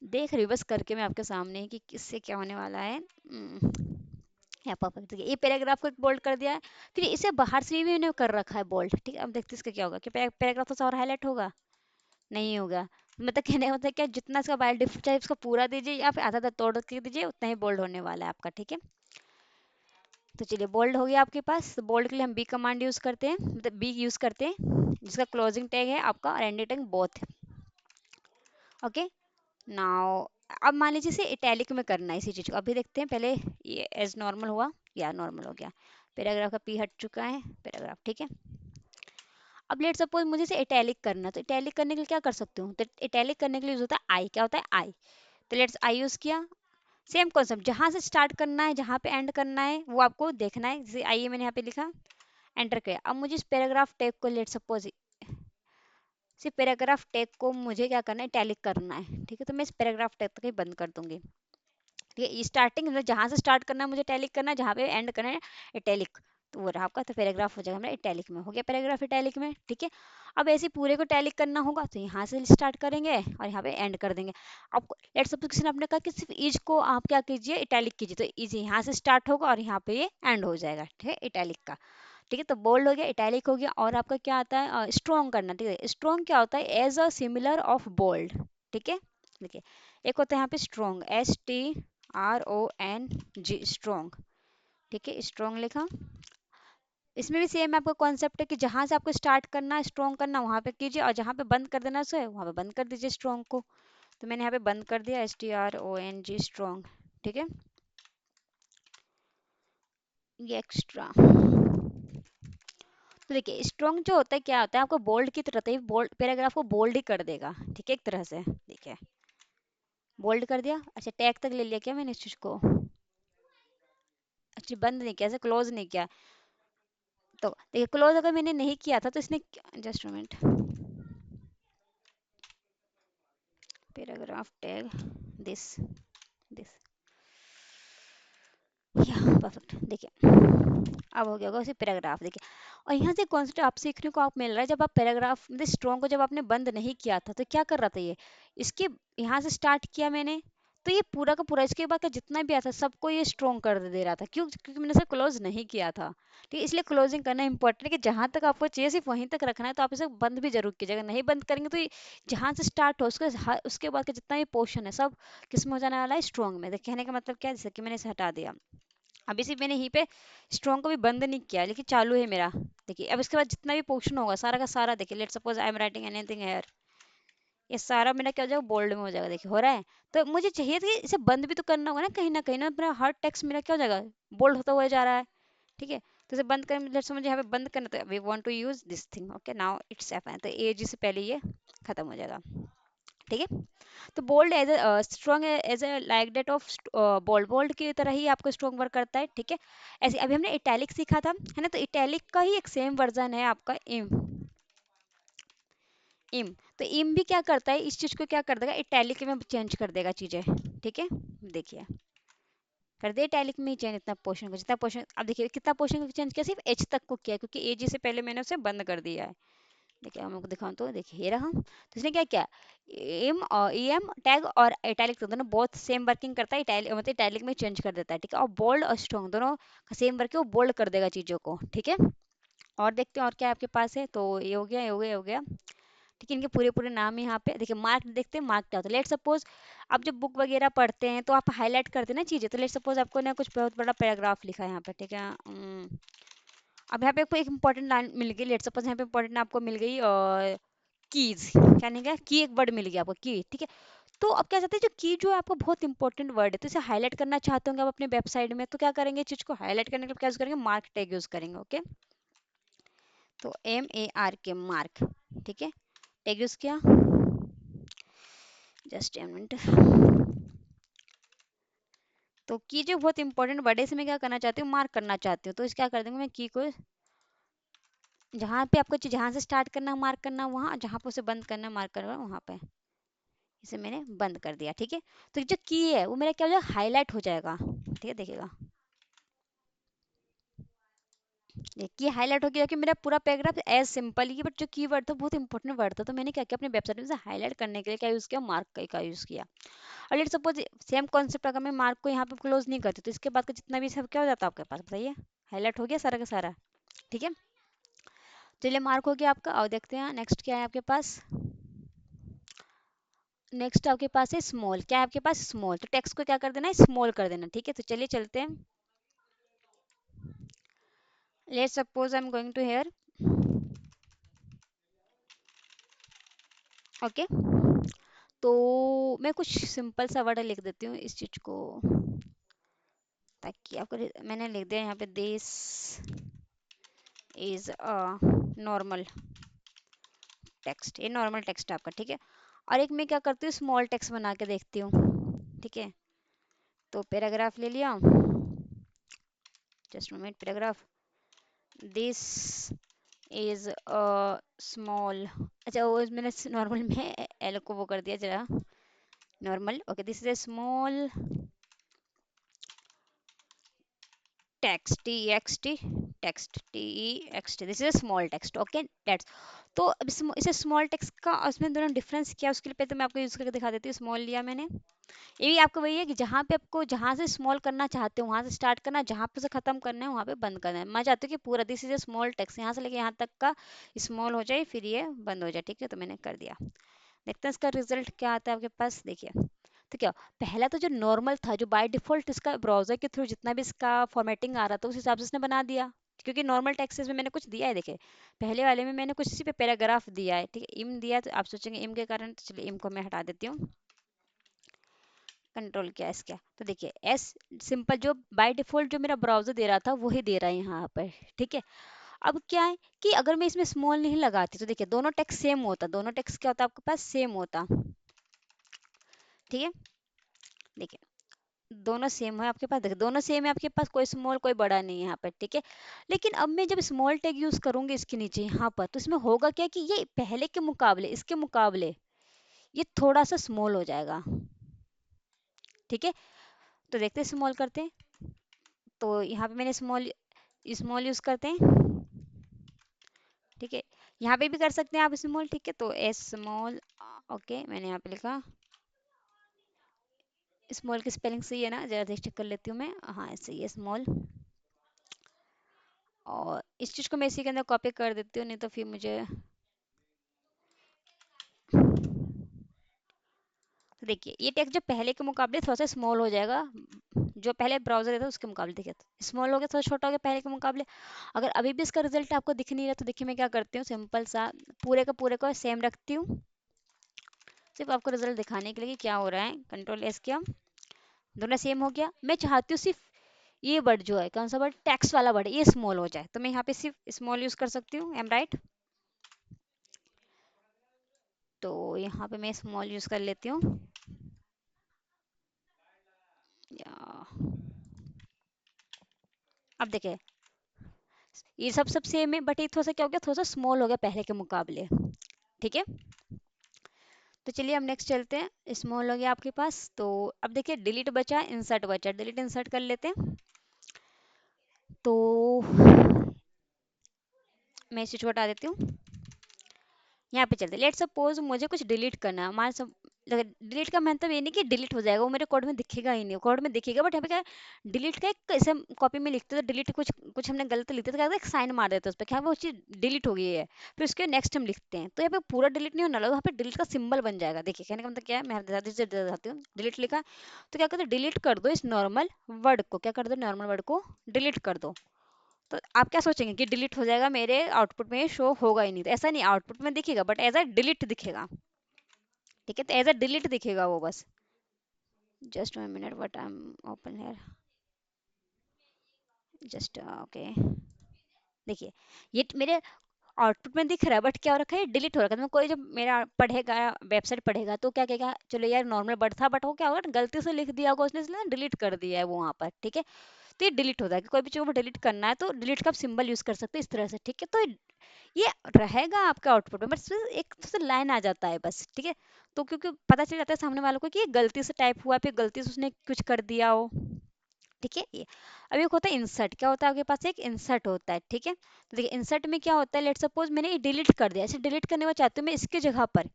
देख रही हूँ बस करके मैं आपके सामने ही कि किससे क्या होने वाला है। यहाँ परफेक्ट, ठीक है, ये पैराग्राफ को बोल्ड कर दिया है। फिर इसे बाहर से भी मैंने कर रखा है बोल्ड। ठीक है, अब देखते हैं इसका क्या होगा, कि पैराग्राफ तो और हाईलाइट होगा, नहीं होगा। मतलब कहने का मतलब क्या, जितना इसका बाय डिफॉल्ट चाहे उसका पूरा दीजिए या फिर आधा आधा तोड़ के दीजिए, उतना ही बोल्ड होने वाला है आपका। ठीक है, तो चलिए बोल्ड हो गया आपके पास। तो बोल्ड के लिए हम बी कमांड यूज करते हैं, मतलब बी यूज करते हैं जिसका क्लोजिंग टैग है आपका और ending tag both. Okay, now अब मान लीजिए इसे इटैलिक में करना है इसी चीज को, अभी देखते हैं पहले। ये एज नॉर्मल हुआ या नॉर्मल हो गया, पैराग्राफ का पी हट चुका है पैराग्राफ। ठीक है, अब लेट सपोज मुझे इसे इटैलिक करना, तो इटैलिक करने के लिए क्या कर सकती हूँ, तो इटैलिक करने के लिए यूज होता है आई। क्या होता है आई, तो लेट्स आई यूज किया। सेम कॉन्सेप्ट, जहां से स्टार्ट करना है जहां पे एंड करना है वो आपको देखना है। जैसे आइए मैंने यहाँ पे लिखा, एंटर किया। अब मुझे इस पैराग्राफ टैग को लेट सपोज, सिर्फ पैराग्राफ टैग को मुझे क्या करना है, इटैलिक करना है। ठीक है, तो मैं इस पैराग्राफ टैग तक ही बंद कर दूंगी। ठीक है, स्टार्टिंग मतलब जहां से स्टार्ट करना है मुझे इटैलिक करना है, जहां पे एंड करना है इटैलिक, तो वो रहा आपका। तो पैराग्राफ हो जाएगा हमारा इटैलिक में, हो गया पैराग्राफ इटैलिक में। ठीक है, अब ऐसे पूरे को इटैलिक करना होगा, तो यहाँ से स्टार्ट करेंगे और यहाँ पे एंड कर देंगे। आपको लेट सपोज किसी ने आपने कहा कि सिर्फ इज को आप क्या कीजिए, इटैलिक कीजिए, तो इज यहाँ से स्टार्ट होगा और यहाँ पे ये एंड हो जाएगा। ठीक है, इटैलिक का। ठीक है, तो बोल्ड हो गया, इटैलिक हो गया, और आपका क्या आता है, स्ट्रॉन्ग करना। ठीक है, स्ट्रॉन्ग क्या होता है, as a similar of bold. ठीक है, देखिए एक होता है यहाँ पे स्ट्रॉन्ग, STRONG, स्ट्रॉन्ग। ठीक है, स्ट्रॉन्ग लिखा। इसमें भी सेम आपका कॉन्सेप्ट है कि जहां से आपको स्टार्ट करना है स्ट्रॉन्ग करना वहां पे कीजिए, और जहां पे बंद कर देना है उसे वहां पे बंद कर दीजिए स्ट्रॉन्ग को। तो मैंने यहाँ पे बंद कर दिया, STRONG स्ट्रॉन्ग, ठीक है। ये एक्स्ट्रा, तो देखिए स्ट्रॉन्ग जो होता है क्या होता है, आपको बोल्ड की तरह ही बोल्ड पैराग्राफ को बोल्ड ही कर देगा, ठीक है, एक तरह से देखिए, बोल्ड कर दिया। अच्छा टैग तक ले लिया क्या मैंने इस चीज को, अच्छा बंद नहीं किया, ऐसे क्लोज नहीं किया। तो देखिए क्लोज अगर मैंने नहीं किया था तो इसने, just minute, paragraph tag this this, या परफेक्ट, देखिए अब हो गया होगा उसी पैराग्राफ, देखिए। और यहाँ से कॉन्सेप्ट आप सीखने को आप मिल रहा है, जब आप पैराग्राफ मतलब स्ट्रॉन्ग को जब आपने बंद नहीं किया था तो क्या कर रहा था ये, इसके यहाँ से स्टार्ट किया मैंने, तो ये पूरा का पूरा इसके बाद का जितना भी आता सबको ये स्ट्रॉन्ग कर दे रहा था, क्यों, क्योंकि मैंने इसे क्लोज नहीं किया था, ठीक है। इसलिए क्लोजिंग करना इंपॉर्टेंट है कि जहां तक आपको चाहिए सिर्फ वहीं तक रखना है, तो आप इसे बंद भी जरूर कीजिएगा, नहीं बंद करेंगे तो ये जहां से स्टार्ट हो उसके उसके बाद का जितना भी पोर्शन है सब किस में हो जाने वाला है, स्ट्रॉन्ग में। तो कहने का मतलब क्या है, जैसे कि मैंने इसे हटा दिया, अभी सिर्फ मैंने यहीं पे स्ट्रॉन्ग को भी बंद नहीं किया लेकिन चालू है मेरा, देखिए। अब इसके बाद जितना भी पोर्शन होगा सारा का सारा, देखिए let suppose I am writing anything here, ये सारा मेरा क्या हो जाएगा, बोल्ड में हो जाएगा, देखिए हो रहा है। तो मुझे चाहिए था कि इसे बंद भी तो करना होगा ना कहीं ना, मेरा हर टेक्स्ट मेरा क्या हो जाएगा, बोल्ड होता हुआ जा रहा है, ठीक है। तो इसे बंद कर, लेट्स मुझे यहाँ पे बंद करना, तो we want to use this thing, okay now it's F, तो एज से पहले ये खत्म हो जाएगा, ठीक है। तो bold as strong as a like that of bold, bold की तरह ही आपको स्ट्रॉन्ग वर्क करता है, ठीक है। ऐसे अभी हमने इटैलिक सीखा था, है ना, तो इटैलिक का ही एक सेम वर्जन है आपका इम, इम। तो इम भी क्या करता है, इस चीज को क्या कर देगा, इटैलिक में चेंज कर देगा चीजें, ठीक है। देखिए कर दे इटैलिक में ही चेंज, इतना पोर्शन को, जितना पोर्शन, अब देखिए कितना पोर्शन को चेंज किया, सिर्फ एच तक को किया, क्योंकि एज से पहले मैंने उसे बंद कर दिया है। देखिए मैं आपको दिखाऊं तो देखिए ये रहा, तो इसने क्या किया, एम और ईएम टैग और इटैलिक दोनों बहुत सेम वर्किंग करता है, इटैलिक मतलब इटैलिक में चेंज कर देता है, ठीक है। और बोल्ड और स्ट्रॉन्ग दोनों का सेम वर्क है, वो बोल्ड कर देगा चीजों को, ठीक है। और देखते हैं और क्या आपके पास है, तो ये हो गया, ये हो गया, ये हो गया, ठीक है। इनके पूरे पूरे नाम यहाँ पे देखिए, मार्क देखते हैं, मार्क क्या होता है, लेट सपोज आप जब बुक वगैरह पढ़ते हैं तो आप हाईलाइट करते हैं ना चीजें, तो लेट सपोज आपको ना कुछ बहुत बड़ा पैराग्राफ लिखा है यहाँ पे, ठीक है। अब यहाँ पे आपको एक इंपॉर्टेंट लाइन मिल गई, लेट सपोज यहाँ पे इंपॉर्टेंट आपको मिल गई कीज, क्या नहीं क्या, की एक वर्ड मिल गया आपको, की, ठीक है। तो अब क्या चाहते हैं, जो की जो है आपको बहुत इंपॉर्टेंट वर्ड है, तो इसे हाईलाइट करना चाहते होंगे आप अपने वेबसाइट में, तो क्या करेंगे, चीज को हाईलाइट करने के लिए क्या यूज करेंगे, मार्क टैग यूज करेंगे, ओके। तो MARK मार्क, ठीक है, टैग यूज किया, जस्ट ए मिनट। तो की जो बहुत इंपॉर्टेंट वर्ड है, इसमें क्या करना चाहती हूँ, मार्क करना चाहती हूँ, तो इस क्या कर देंगे, मैं की को जहाँ पे आपको जहाँ से स्टार्ट करना मार्क करना वहाँ, जहाँ पे उसे बंद करना मार्क करना वहाँ पे, इसे मैंने बंद कर दिया, ठीक है। तो जो की है वो मेरा क्या हो जाएगा, हाईलाइट हो जाएगा, ठीक है, देखिएगा ये की हाईलाइट हो गया कि मेरा पूरा पैराग्राफ एज सिंपल ही, बट जो कीवर्ड था बहुत इंपॉर्टेंट वर्ड था, तो मैंने क्या किया, अपने वेबसाइट में से हाईलाइट करने के लिए क्या यूज़ किया, मार्क का यूज़ किया। और लेट सपोज सेम कॉन्सेप्ट अगर मैं मार्क को यहाँ पे क्लोज नहीं करती, तो इसके बाद का जितना भी सब क्या हो जाता है आपके पास, बताइए, हाईलाइट हो गया सारा का सारा, ठीक है। चलिए मार्क हो गया आपका, और देखते हैं नेक्स्ट क्या है आपके पास, नेक्स्ट आपके पास है स्मॉल, क्या है आपके पास, स्मॉल, तो टेक्स्ट को क्या कर देना है, स्मॉल कर देना, ठीक है। तो चलिए चलते हैं, let suppose I am going to here, okay. तो मैं कुछ सिंपल सा वर्ड लिख देती हूँ इस चीज को, ताकि आपको मैंने लिख दिया यहाँ पे, this is a normal text, ये नॉर्मल टेक्स्ट आपका, ठीक है। और एक मैं क्या करती हूँ, स्मॉल टेक्स्ट बना के देखती हूँ, ठीक है। तो पैराग्राफ ले लिया, just minute, paragraph, this is a small, अच्छा वो मैंने नॉर्मल में एल को वो कर दिया जरा, normal, okay, this is a small text text text text, this is a small text, okay, that's, तो अब इसे स्मॉल टेक्स्ट का और इसमें दोनों डिफरेंस क्या है, उसके लिए पहले तो मैं आपको यूज करके दिखा देती हूँ, स्मॉल लिया मैंने, ये भी आपको वही है कि जहाँ पे आपको जहाँ से स्मॉल करना चाहते हो वहां से स्टार्ट करना, जहाँ पे से खत्म करना है वहां पे बंद करना है, मैं चाहती हूँ कि पूरा this is A small text यहाँ से लेके यहाँ तक का स्मॉल हो जाए, फिर ये बंद हो जाए, ठीक है। तो मैंने कर दिया, देखते हैं इसका रिजल्ट क्या आता है आपके पास, देखिए। तो क्या पहला तो जो नॉर्मल था, जो बाय डिफॉल्ट इसका ब्राउजर के थ्रू जितना भी इसका फॉर्मेटिंग आ रहा था उस हिसाब से इसने बना दिया, क्योंकि नॉर्मल टेक्स्ट में मैंने कुछ दिया है, देखिए पहले वाले में मैंने कुछ इसी पे पैराग्राफ दिया है, ठीक है, इम दिया, तो आप सोचेंगे इम के कारण, तो चलिए इम को मैं हटा देती हूँ, कंट्रोल क्या है इसका, तो देखिए एस सिंपल जो बाय डिफॉल्ट जो मेरा ब्राउजर दे रहा था वही दे रहा है यहाँ पर, ठीक है। अब क्या है कि अगर मैं इसमें स्मॉल नहीं लगाती तो देखिए दोनों टेक्स्ट सेम होता, दोनों टेक्स्ट क्या होता आपके पास सेम होता, ठीक है। देखिए दोनों सेम है आपके पास, देखिए दोनों सेम है आपके पास, कोई स्मॉल कोई बड़ा नहीं है यहाँ पर, ठीक है। लेकिन अब मैं जब स्मॉल टैग यूज करूंगी इसके नीचे यहाँ पर, तो इसमें होगा क्या कि ये पहले के मुकाबले इसके मुकाबले ये थोड़ा सा स्मॉल हो जाएगा, ठीक है। तो देखते हैं स्मॉल करते हैं, तो यहाँ पे मैंने स्मॉल स्मॉल यूज करते हैं, ठीक है। यहाँ पे भी कर सकते हैं आप स्मॉल, ठीक है। तो एस स्मॉल, ओके मैंने यहाँ पे लिखा, स्मॉल की स्पेलिंग सही है ना, जरा देख चेक कर लेती हूँ मैं, हाँ सही है स्मॉल। और इस चीज़ को मैं इसी के अंदर कॉपी कर देती हूँ, नहीं तो फिर मुझे, तो देखिए ये टेक्स्ट जो पहले के मुकाबले थोड़ा सा स्मॉल हो जाएगा, जो पहले ब्राउजर था उसके मुकाबले, देखिए स्मॉल हो गया, थोड़ा छोटा हो गया पहले के मुकाबले। अगर अभी भी इसका रिजल्ट आपको दिख नहीं रहा तो देखिए मैं क्या करती हूँ, सिंपल सा पूरे का पूरे को सेम रखती हूँ, सिर्फ आपको रिजल्ट दिखाने के लिए कि क्या हो रहा है। कंट्रोल एस किया, दोनों सेम हो गया। मैं चाहती हूँ सिर्फ ये वर्ड जो है, कौन सा वर्ड, टैक्स वाला वर्ड, ये स्मॉल हो जाए, तो मैं यहाँ पे सिर्फ स्मॉल यूज कर सकती हूँ, एम राइट। तो यहाँ पे मैं स्मॉल यूज कर लेती हूँ, या अब देखिए ये सब सेम है, बट ये थोड़ा सा क्या हो गया, थोड़ा सा स्मॉल हो गया पहले के मुकाबले, ठीक है। तो चलिए हम नेक्स्ट चलते हैं, स्मॉल हो गया आपके पास, तो अब देखिए डिलीट बचा, इंसर्ट बचा, डिलीट इंसर्ट कर लेते हैं। तो मैं इसे हटा देती हूँ, यहाँ पे चलते, लेट सपोज मुझे कुछ डिलीट करना है, मान सब डिलीट का मतलब ये नहीं कि डिलीट हो जाएगा, वो मेरे कोड में दिखेगा ही नहीं, कोड में दिखेगा बट यहाँ पे क्या डिलीट का एक ऐसे हम कॉपी में लिखते तो डिलीट कुछ कुछ हमने गलत लिखते तो क्या होता है, एक साइन मार देते उस पर, क्या वो चीज डिलीट हो गई है, फिर उसके नेक्स्ट हम लिखते हैं, तो यहाँ पे पूरा डिलीट नहीं होना लगा, वहाँ पे डिलीट का सिंबल बन जाएगा। देखिए कहने का मतलब क्या है, मैं बताती हूँ, डिलीट लिखा तो क्या करते डिलीट कर दो इस नॉर्मल वर्ड को, क्या कर दो नॉर्मल वर्ड को डिलीट कर दो, तो आप क्या सोचेंगे कि डिलीट हो जाएगा, मेरे आउटपुट में शो होगा ही नहीं, तो ऐसा नहीं, आउटपुट में दिखेगा बट एज अ डिलीट दिखेगा, ठीक है। तो एज अ डिलीट दिखेगा वो बस, just 1 minute what I am open here, just okay. देखिए ये मेरे आउटपुट में दिख रहा है बट क्या हो रखा है, डिलीट हो रखा है, तो कोई जब मेरा पढ़ेगा वेबसाइट पढ़ेगा तो क्या कहेगा, चलो यार नॉर्मल वर्ड था बट वो क्या होगा गलती से लिख दिया होगा उसने, इसलिए डिलीट कर दिया है वो वहाँ पर, ठीक है। तो ये डिलीट होता है कि कोई भी चीज़ को डिलीट करना है तो डिलीट का आप सिंबल यूज कर सकते हैं इस तरह से, ठीक है। तो ये रहेगा आपका आउटपुट में, बस एक तो लाइन आ जाता है बस, ठीक है। तो क्योंकि पता चल जाता है सामने वालों को कि ये गलती से टाइप हुआ, फिर गलती से उसने कुछ कर दिया हो, ठीक है। ये अब एक होता है इंसर्ट, क्या होता है आपके पास एक इंसर्ट होता है, ठीक है। तो देखिए इंसर्ट में क्या होता है, लेट सपोज मैंने ये डिलीट कर दिया, ऐसे डिलीट करने में चाहती हूँ मैं इसके जगह पर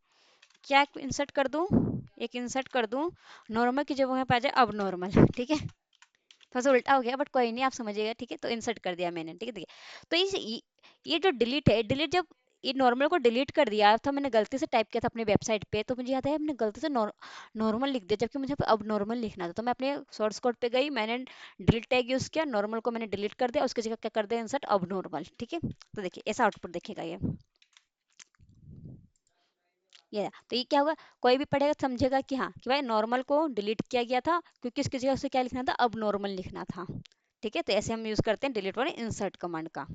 क्या इंसर्ट कर दूं, एक इंसर्ट कर दूं नॉर्मल की जगह पे आ जाए अब नॉर्मल, ठीक है। थोड़ा सा उल्टा हो गया बट कोई नहीं, आप समझिएगा, ठीक है। तो इंसर्ट कर दिया मैंने, ठीक है, ठीक है। तो ये जो डिलीट है, डिलीट जब ये नॉर्मल को डिलीट कर दिया था, मैंने गलती से टाइप किया था अपने वेबसाइट पे, तो मुझे याद है मैंने गलती से नॉर्मल लिख दिया, जबकि मुझे अब नॉर्मल लिखना था, तो मैं अपने सोर्स कोड पे गई, मैंने डिलीट टैग यूज किया, नॉर्मल को मैंने डिलीट कर दिया, उसकी जगह क्या कर दिया इंसर्ट अब नॉर्मल, ठीक है। तो देखिए ऐसा आउटपुट देखेगा ये तो ये क्या होगा, कोई भी पढ़ेगा तो समझेगा कि हाँ कि भाई नॉर्मल को डिलीट किया गया था क्योंकि इसकी जगह से क्या लिखना था, अब नॉर्मल लिखना था, ठीक है। तो ऐसे हम यूज करते हैं डिलीट और इंसर्ट कमांड का,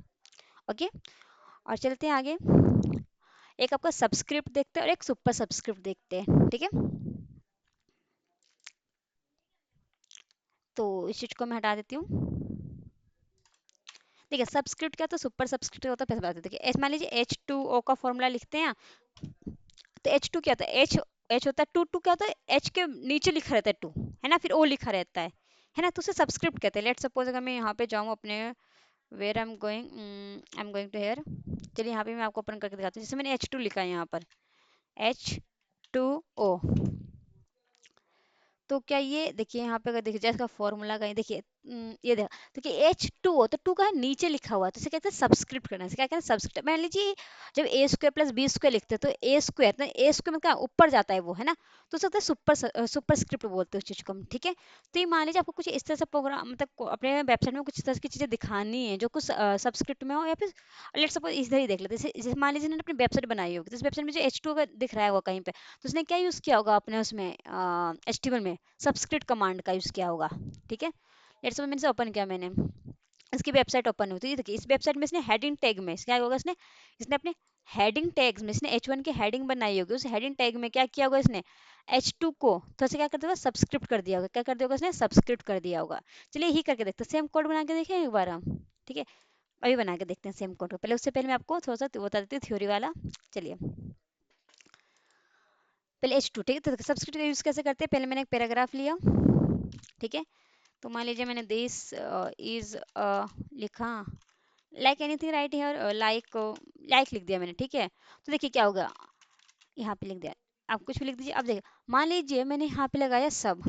ओके। और चलते हैं आगे, एक आपका सबस्क्रिप्ट देखते हैं और एक सुपर सबस्क्रिप्ट देखते हैं, ठीक है। तो इस चीज को मैं हटा देती हूँ। देखिए सबस्क्रिप्ट क्या, तो सुपर सबस्क्रिप्ट होता है, पहले बता देते हैं। मान लीजिए H2O का फॉर्मूला लिखते हैं, तो H2 क्या होता है, H होता है, टू क्या होता है, H के नीचे लिखा रहता है टू, है ना, फिर O लिखा रहता है ना, तो उसे सबस्क्रिप्ट कहते हैं। लेट सपोज अगर मैं यहाँ पे जाऊँ अपने where I am going to here, चलिए यहाँ पे मैं आपको ओपन करके दिखाती हूँ, जैसे मैंने H2 लिखा है यहाँ पर, H2O, तो क्या ये देखिए यहाँ पे अगर देखिए जैसे फॉर्मूला का देखिए ये देखो, तो कि H2 हो तो टू का नीचे लिखा हुआ है, तो इसे कहते हैं सब्सक्रिप्ट करना, इसे क्या कहते हैं सब्सक्रिप्ट। मान लीजिए जब ए स्क्वायर प्लस बी स्क्वायर लिखते हैं तो ए स्क्वायर, तो ए स्क्वायर में क्या ऊपर जाता है वो, है ना, तो उसे कहते हैं सुपर स्क्रिप्ट बोलते हैं उस चीज को हम, ठीक है। तो ये मान लीजिए आपको कुछ इस तरह से प्रोग्राम, मतलब अपने वेबसाइट में कुछ इस तरह की चीजें दिखानी है जो कुछ सब्सक्रिप्ट में हो, या फिर लेट सपोज इधर ही देख लेते हैं, जैसे मान लीजिए इन्होंने अपनी वेबसाइट बनाई होगी, तो इस वेबसाइट में जो H2 का दिख रहा है वो कहीं पे, तो उसने क्या यूज किया होगा अपने उसमें HTML में सब्सक्रिप्ट कमांड का यूज किया होगा, ठीक है। लेट्स सपोज मैंने इसे ओपन किया, मैंने इसकी वेबसाइट ओपन हुई, तो ये देखिए इस वेबसाइट में इसने हेडिंग टैग में क्या होगा, इसने इसने अपने हेडिंग टैग्स में इसने H1 की हेडिंग बनाई होगी, उस हेडिंग टैग में क्या किया होगा इसने H2 को तो ऐसे क्या कर दिया होगा, सब्सक्रिप्ट कर दिया होगा, क्या कर दिया होगा इसने सब्सक्रिप्ट कर दिया होगा। चलिए यही करके देखते हैं, सेम कोड बना के देखें एक बार हम, ठीक है। अभी बना के देखते हैं सेम कोड को, पहले उससे पहले मैं आपको थोड़ा सा बता देती हूँ थ्योरी वाला। चलिए पहले H2, ठीक है, तो सब्सक्रिप्ट का यूज कैसे करते हैं, पहले मैंने एक पैराग्राफ लिया, ठीक है। तो मान लीजिए मैंने दिस इज लिखा, like anything right here, like लिख दिया मैंने, ठीक है। तो देखिए क्या होगा, यहाँ पे लिख दिया, आप कुछ भी लिख दीजिए। अब देखिए मान लीजिए मैंने यहाँ पे लगाया सब,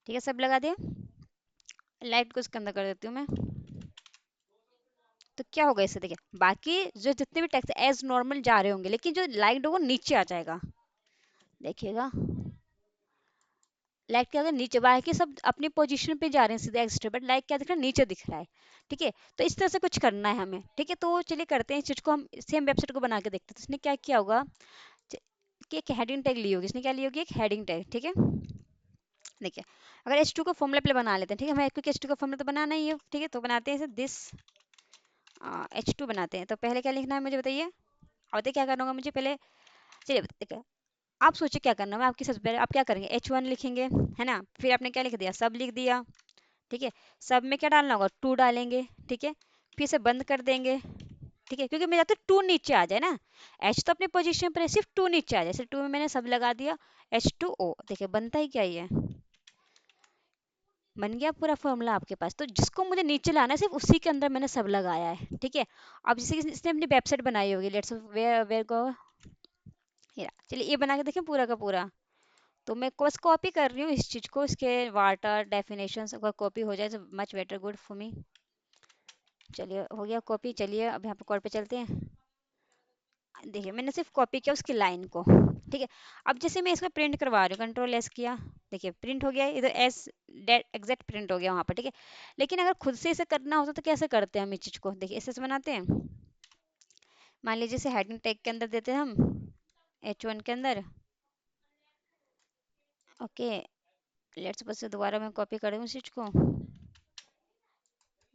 ठीक है, सब लगा दिया, लाइट को इसके अंदर कर देती हूँ मैं, तो क्या होगा इससे, देखिए बाकी जो जितने भी टेक्स्ट एज नॉर्मल जा रहे होंगे, लेकिन जो लाइट होगा नीचे आ जाएगा, देखिएगा लाइट क्या होगा नीचे, बाकी सब अपनी पोजीशन पे जा रहे हैं सीधे एक्स्ट्रा, बट लाइट क्या दिख रहा है, नीचे दिख रहा है, ठीक है। तो इस तरह से कुछ करना है हमें, ठीक है। तो चलिए करते हैं इस चीज को, हम सेम वेबसाइट को बना के देखते हैं। तो इसने क्या किया होगा च- कि एक हेडिंग टैग ली होगी, इसने क्या ली होगी, एक हेडिंग टैग, ठीक है। देखिए अगर H2 को फॉर्मूला पहले बना लेते हैं, ठीक है, हमें क्योंकि H2 का फॉर्मूला तो बनाना ही है, ठीक है, तो बनाते हैं इसे दिस H2 बनाते हैं। तो पहले क्या लिखना है मुझे बताइए, और बताइए क्या करना होगा मुझे पहले, चलिए देखिए आप सोचिए क्या करना है, मैं आपकी सबसे पहले आप क्या करेंगे, H1 लिखेंगे, है ना, फिर आपने क्या लिख दिया, सब लिख दिया, ठीक है। सब में क्या डालना होगा, टू डालेंगे, ठीक है, फिर से बंद कर देंगे, ठीक है, क्योंकि मेरा तो टू नीचे आ जाए ना, एच तो अपनी पोजीशन पर है, सिर्फ टू नीचे आ जाए, सिर्फ टू में मैंने सब लगा दिया, H2O, देखिए बनता ही क्या ही है, बन गया पूरा फॉर्मूला आपके पास। तो जिसको मुझे नीचे लाना है सिर्फ उसी के अंदर मैंने सब लगाया है, ठीक है। अब जैसे कि इसने अपनी वेबसाइट बनाई होगी, लेट्स वेयर वेयर गो, चलिए ये बना के देखें पूरा का पूरा। तो मैं बस कॉपी कर रही हूँ इस चीज को, इसके वाटर डेफिनेशन अगर कॉपी हो जाए तो much better, good for me. चलिए हो गया कॉपी, चलिए अब यहाँ पे कोड पे चलते हैं। देखिए मैंने सिर्फ कॉपी किया उसकी लाइन को, ठीक है। अब जैसे मैं इसको प्रिंट करवा रही हूँ, कंट्रोल एस किया, देखिए प्रिंट हो गया, इधर एस एग्जैक्ट प्रिंट हो गया वहां पर, ठीक है। लेकिन अगर खुद से इसे करना होता तो कैसे करते हैं हम इस चीज को, देखिए ऐसे बनाते हैं, मान लीजिए इसे हेडिंग टैग के अंदर देते हैं हम, H1 के अंदर, ओके। लेट्स सपोज से दोबारा मैं कॉपी कर रही हूँ इस चीज को,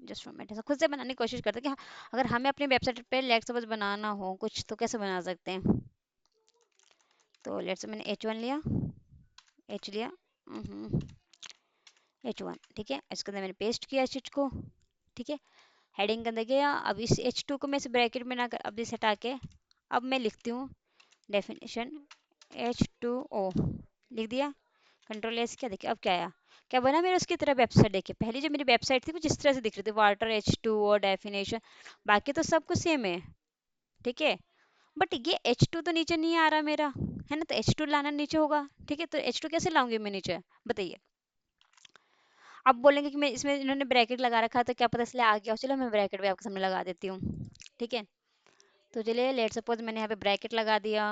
जस्ट मिनट, ऐसा खुद से बनाने की कोशिश करते हैं कि हाँ, अगर हमें अपनी वेबसाइट पे लेट्स सपोज बनाना हो कुछ तो कैसे बना सकते हैं। तो लेट्स मैंने H1 लिया, H लिया, H1, ठीक है, इसके अंदर मैंने पेस्ट किया इस चीज को, ठीक है। हेडिंग के अंदर गया, अब इस H2 को मैं इस ब्रैकेट में ना कर, अब इसे हटा के अब मैं लिखती हूँ डेफिनेशन H2O, लिख दिया, कंट्रोल एस किया, देखिए अब क्या आया, क्या बना मेरा उसकी तरह वेबसाइट, देखिए पहले जो मेरी वेबसाइट थी कुछ इस तरह से दिख रही थी, वाटर H2O डेफिनेशन, बाकी तो सब कुछ सेम है, ठीक है। बट ये H2 तो नीचे नहीं आ रहा मेरा, है ना, तो H2 लाना नीचे होगा, ठीक है। तो H2 कैसे लाऊंगी मैं नीचे, बताइए। अब बोलेंगे कि मैं इसमें इन्होंने ब्रैकेट लगा रखा है तो क्या पता इसलिए आ गया हो, चलो मैं ब्रैकेट भी आपके सामने लगा देती हूँ, ठीक है। तो चलिए लेट सपोज मैंने यहाँ पे ब्रैकेट लगा दिया,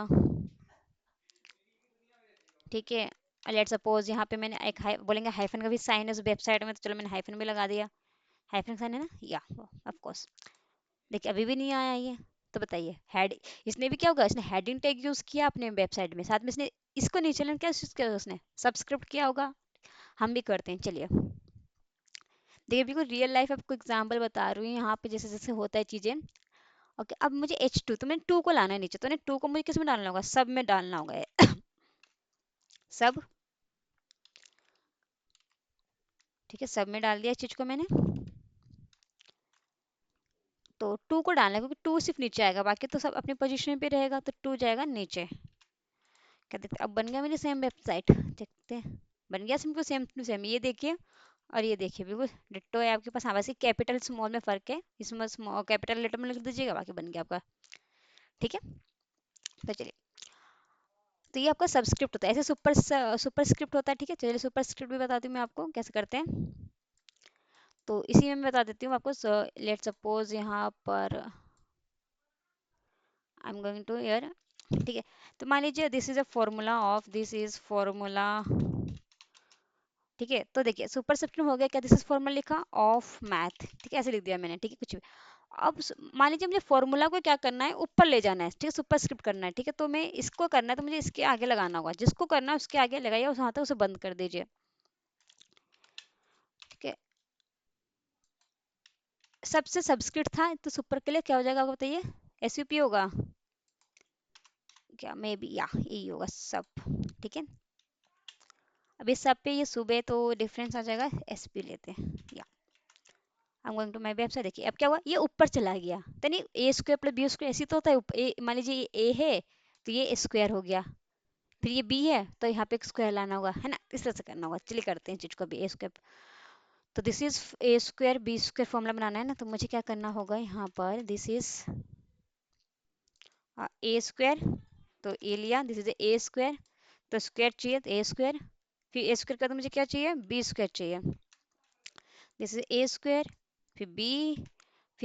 ठीक है। लेट सपोज यहाँ पे मैंने एक बोलेंगे हाइफन का भी साइन है उस वेबसाइट में, तो चलो मैंने हाइफन भी लगा दिया, हाइफन साइन है ना, या ऑफ कोर्स। देखिए अभी भी नहीं आया ये, तो बताइए हेड, इसने भी क्या होगा, इसने हेडिंग टैग यूज किया अपने वेबसाइट में, साथ में इसने इसको नीचे लाने क्या यूज किया, उसने सब्सक्रिप्ट किया होगा, हम भी करते हैं, चलिए। देखिए बिल्कुल रियल लाइफ आपको एग्जांपल बता रही हूँ यहाँ पे, जैसे जैसे होता है चीजें, ओके। अब मुझे H2, तो मैंने 2 को लाना है नीचे, तो मैंने 2 को मुझे किस में डालना होगा, सब में डालना होगा सब, ठीक है, सब में डाल दिया इस चीज को मैंने। तो 2 को डालना है क्योंकि 2 सिर्फ नीचे आएगा, बाकी तो सब अपनी पोजीशन पे रहेगा, तो 2 जाएगा नीचे, क्या देखते अब बन गया मेरी सेम वेबसाइट, देखते हैं, बन गया सिंपल सेम टू सेम, ये देखिए और ये देखिए बिल्कुल डिट्टो है आपके पास, हाँ वैसे कैपिटल स्मॉल में फर्क है, इसमें स्मॉल कैपिटल लेटर में लिख दीजिएगा, बाकी बन गया आपका, ठीक है। तो चलिए तो ये आपका सबस्क्रिप्ट होता है, ऐसे सुपरस्क्रिप्ट होता है, ठीक है। चलिए सुपरस्क्रिप्ट भी बताती हूँ मैं आपको कैसे करते हैं। तो इसी में मैं बता देती हूँ आपको। लेट सपोज यहाँ पर I am going to here, ठीक है। तो मान लीजिए this is a formula of, this is formula, ठीक है। तो देखिए सुपरस्क्रिप्ट हो गया क्या, दिस इज फॉर्मूला लिखा ऑफ मैथ, ठीक है, ऐसे लिख दिया मैंने, ठीक है, कुछ भी। अब मान लीजिए मुझे फॉर्मूला को क्या करना है, ऊपर ले जाना है, ठीक है, सुपरस्क्रिप्ट करना है, ठीक है। तो मैं इसको करना है तो मुझे इसके आगे लगाना होगा, जिसको करना है उसके आगे लगाइए, उस वहां तक उसे बंद कर दीजिए, ठीक है। सबसे सबस्क्रिप्ट था तो सुपर के लिए क्या हो जाएगा आपको बताइए, एसयूपी होगा क्या, मे बी या यही होगा सब, ठीक है। अब इस सब पे ये सुबह तो डिफरेंस आ जाएगा, एसपी लेते हैं या I am going to my website. देखिए अब क्या हुआ, ये ऊपर चला गया, तो नहीं ए स्क्वायर प्लस बी स्क्वायर ऐसी तो होता है। मान लीजिए ये ए है तो ये स्क्वायर हो गया, फिर ये बी है तो यहाँ पे एक स्क्वायर लाना होगा, है ना, इस तरह से करना होगा। चलिए करते हैं चीज को भी, ए स्क्वायर, तो this is A square B square formula बनाना है ना, तो मुझे क्या करना होगा यहाँ पर, दिस इज ए स्क्वायर, तो ए लिया, दिस इज ए स्क्वायर, तो स्क्वायर चाहिए तो ए स्क्वायर, फिर ए स्क्वायर का तो मुझे क्या चाहिए, बी स्क्वायर चाहिए, दिस इज ए स्क्वायर, फिर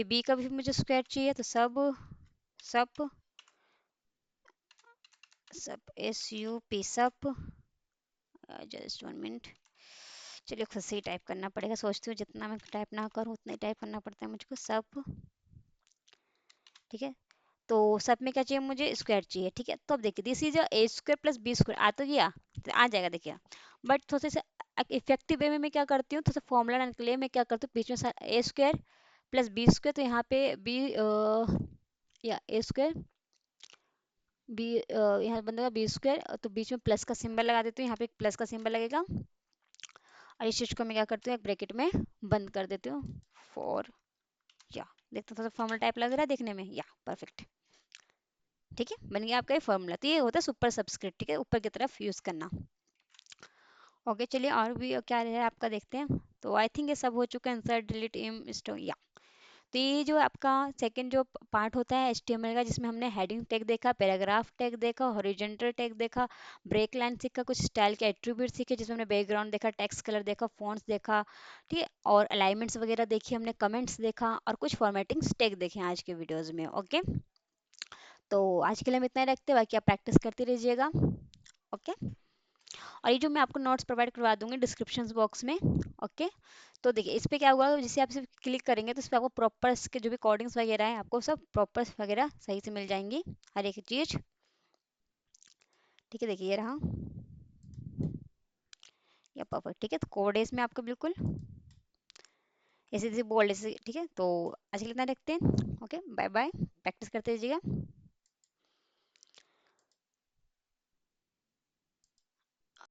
बी का भी मुझे स्क्वायर चाहिए, तो सब सब एस यू पी सब, जस्ट 1 मिनट। चलिए खुद से ही टाइप करना पड़ेगा, सोचती हूँ जितना मैं टाइप ना करूँ उतना ही टाइप करना पड़ता है मुझको, सब, ठीक है। तो सब में क्या चाहिए, मुझे स्क्वायर चाहिए, ठीक है। तो अब देखिए this is A square plus B square, आ तो गया, तो आ जाएगा देखिए। बट थोड़ा सा इफेक्टिव वे में मैं क्या करती हूँ, थोड़ा सा फॉर्मूला लाने के लिए मैं क्या करती हूँ, बीच में ए स्क्वायर प्लस बी स्क्वायर, तो यहाँ पे बी या ए स्क्वायर बी, यहाँ बनेगा बी स्क्वायर, तो बीच में प्लस का सिंबल लगा देती हूँ, यहाँ पे एक प्लस का सिंबल लगेगा, और इस चीज को मैं क्या करती हूँ, एक ब्रैकेट में बंद कर देती हूँ, फॉर या, देखते थोड़ा फॉर्मूला टाइप लग रहा है देखने में, या परफेक्ट, ठीक है, बन गया आपका ये फॉर्मूला। तो ये होता है सुपर सब्सक्रिप्ट, ठीक है, ऊपर की तरफ यूज करना। ओके चलिए और भी क्या है आपका देखते हैं। तो आई थिंक ये सब हो चुका है, इंसर्ट डिलीट इम स्टो या। तो ये जो आपका सेकंड जो पार्ट होता है HTML का, जिसमें हमने हेडिंग टैग देखा, पैराग्राफ टैग देखा, हॉरिजॉन्टल टैग देखा, ब्रेक लाइन सीखा, कुछ स्टाइल के एट्रीब्यूट सीखे, जिसमें हमने बैकग्राउंड देखा, टेक्स्ट कलर देखा, फॉन्ट्स देखा, ठीक है, और अलाइनमेंट्स वगैरह देखी हमने, कमेंट्स देखा, और कुछ फॉर्मेटिंग टैग देखे आज के वीडियोज में। ओके तो आज के लिए हम इतना ही रखते हैं, बाकी आप प्रैक्टिस करते रहिएगा। ओके और ये जो मैं आपको नोट्स प्रोवाइड करवा दूंगी डिस्क्रिप्शन बॉक्स में। ओके तो देखिए इस पे क्या होगा, जैसे आप इसे क्लिक करेंगे तो इस पे आपको प्रॉपर इसके जो भी कोडिंग्स वगैरह है आपको सब प्रॉपर वगैरह सही से मिल जाएंगी, हर एक चीज, ठीक है। देखिए ये रहा या परफेक्ट, ठीक है। तो कोड है इसमें आपको बिल्कुल ऐसे जैसे बोल्ड ऐसे, ठीक है। तो आज के लिए इतना रखते हैं, ओके बाय बाय, प्रैक्टिस करते रहिएगा।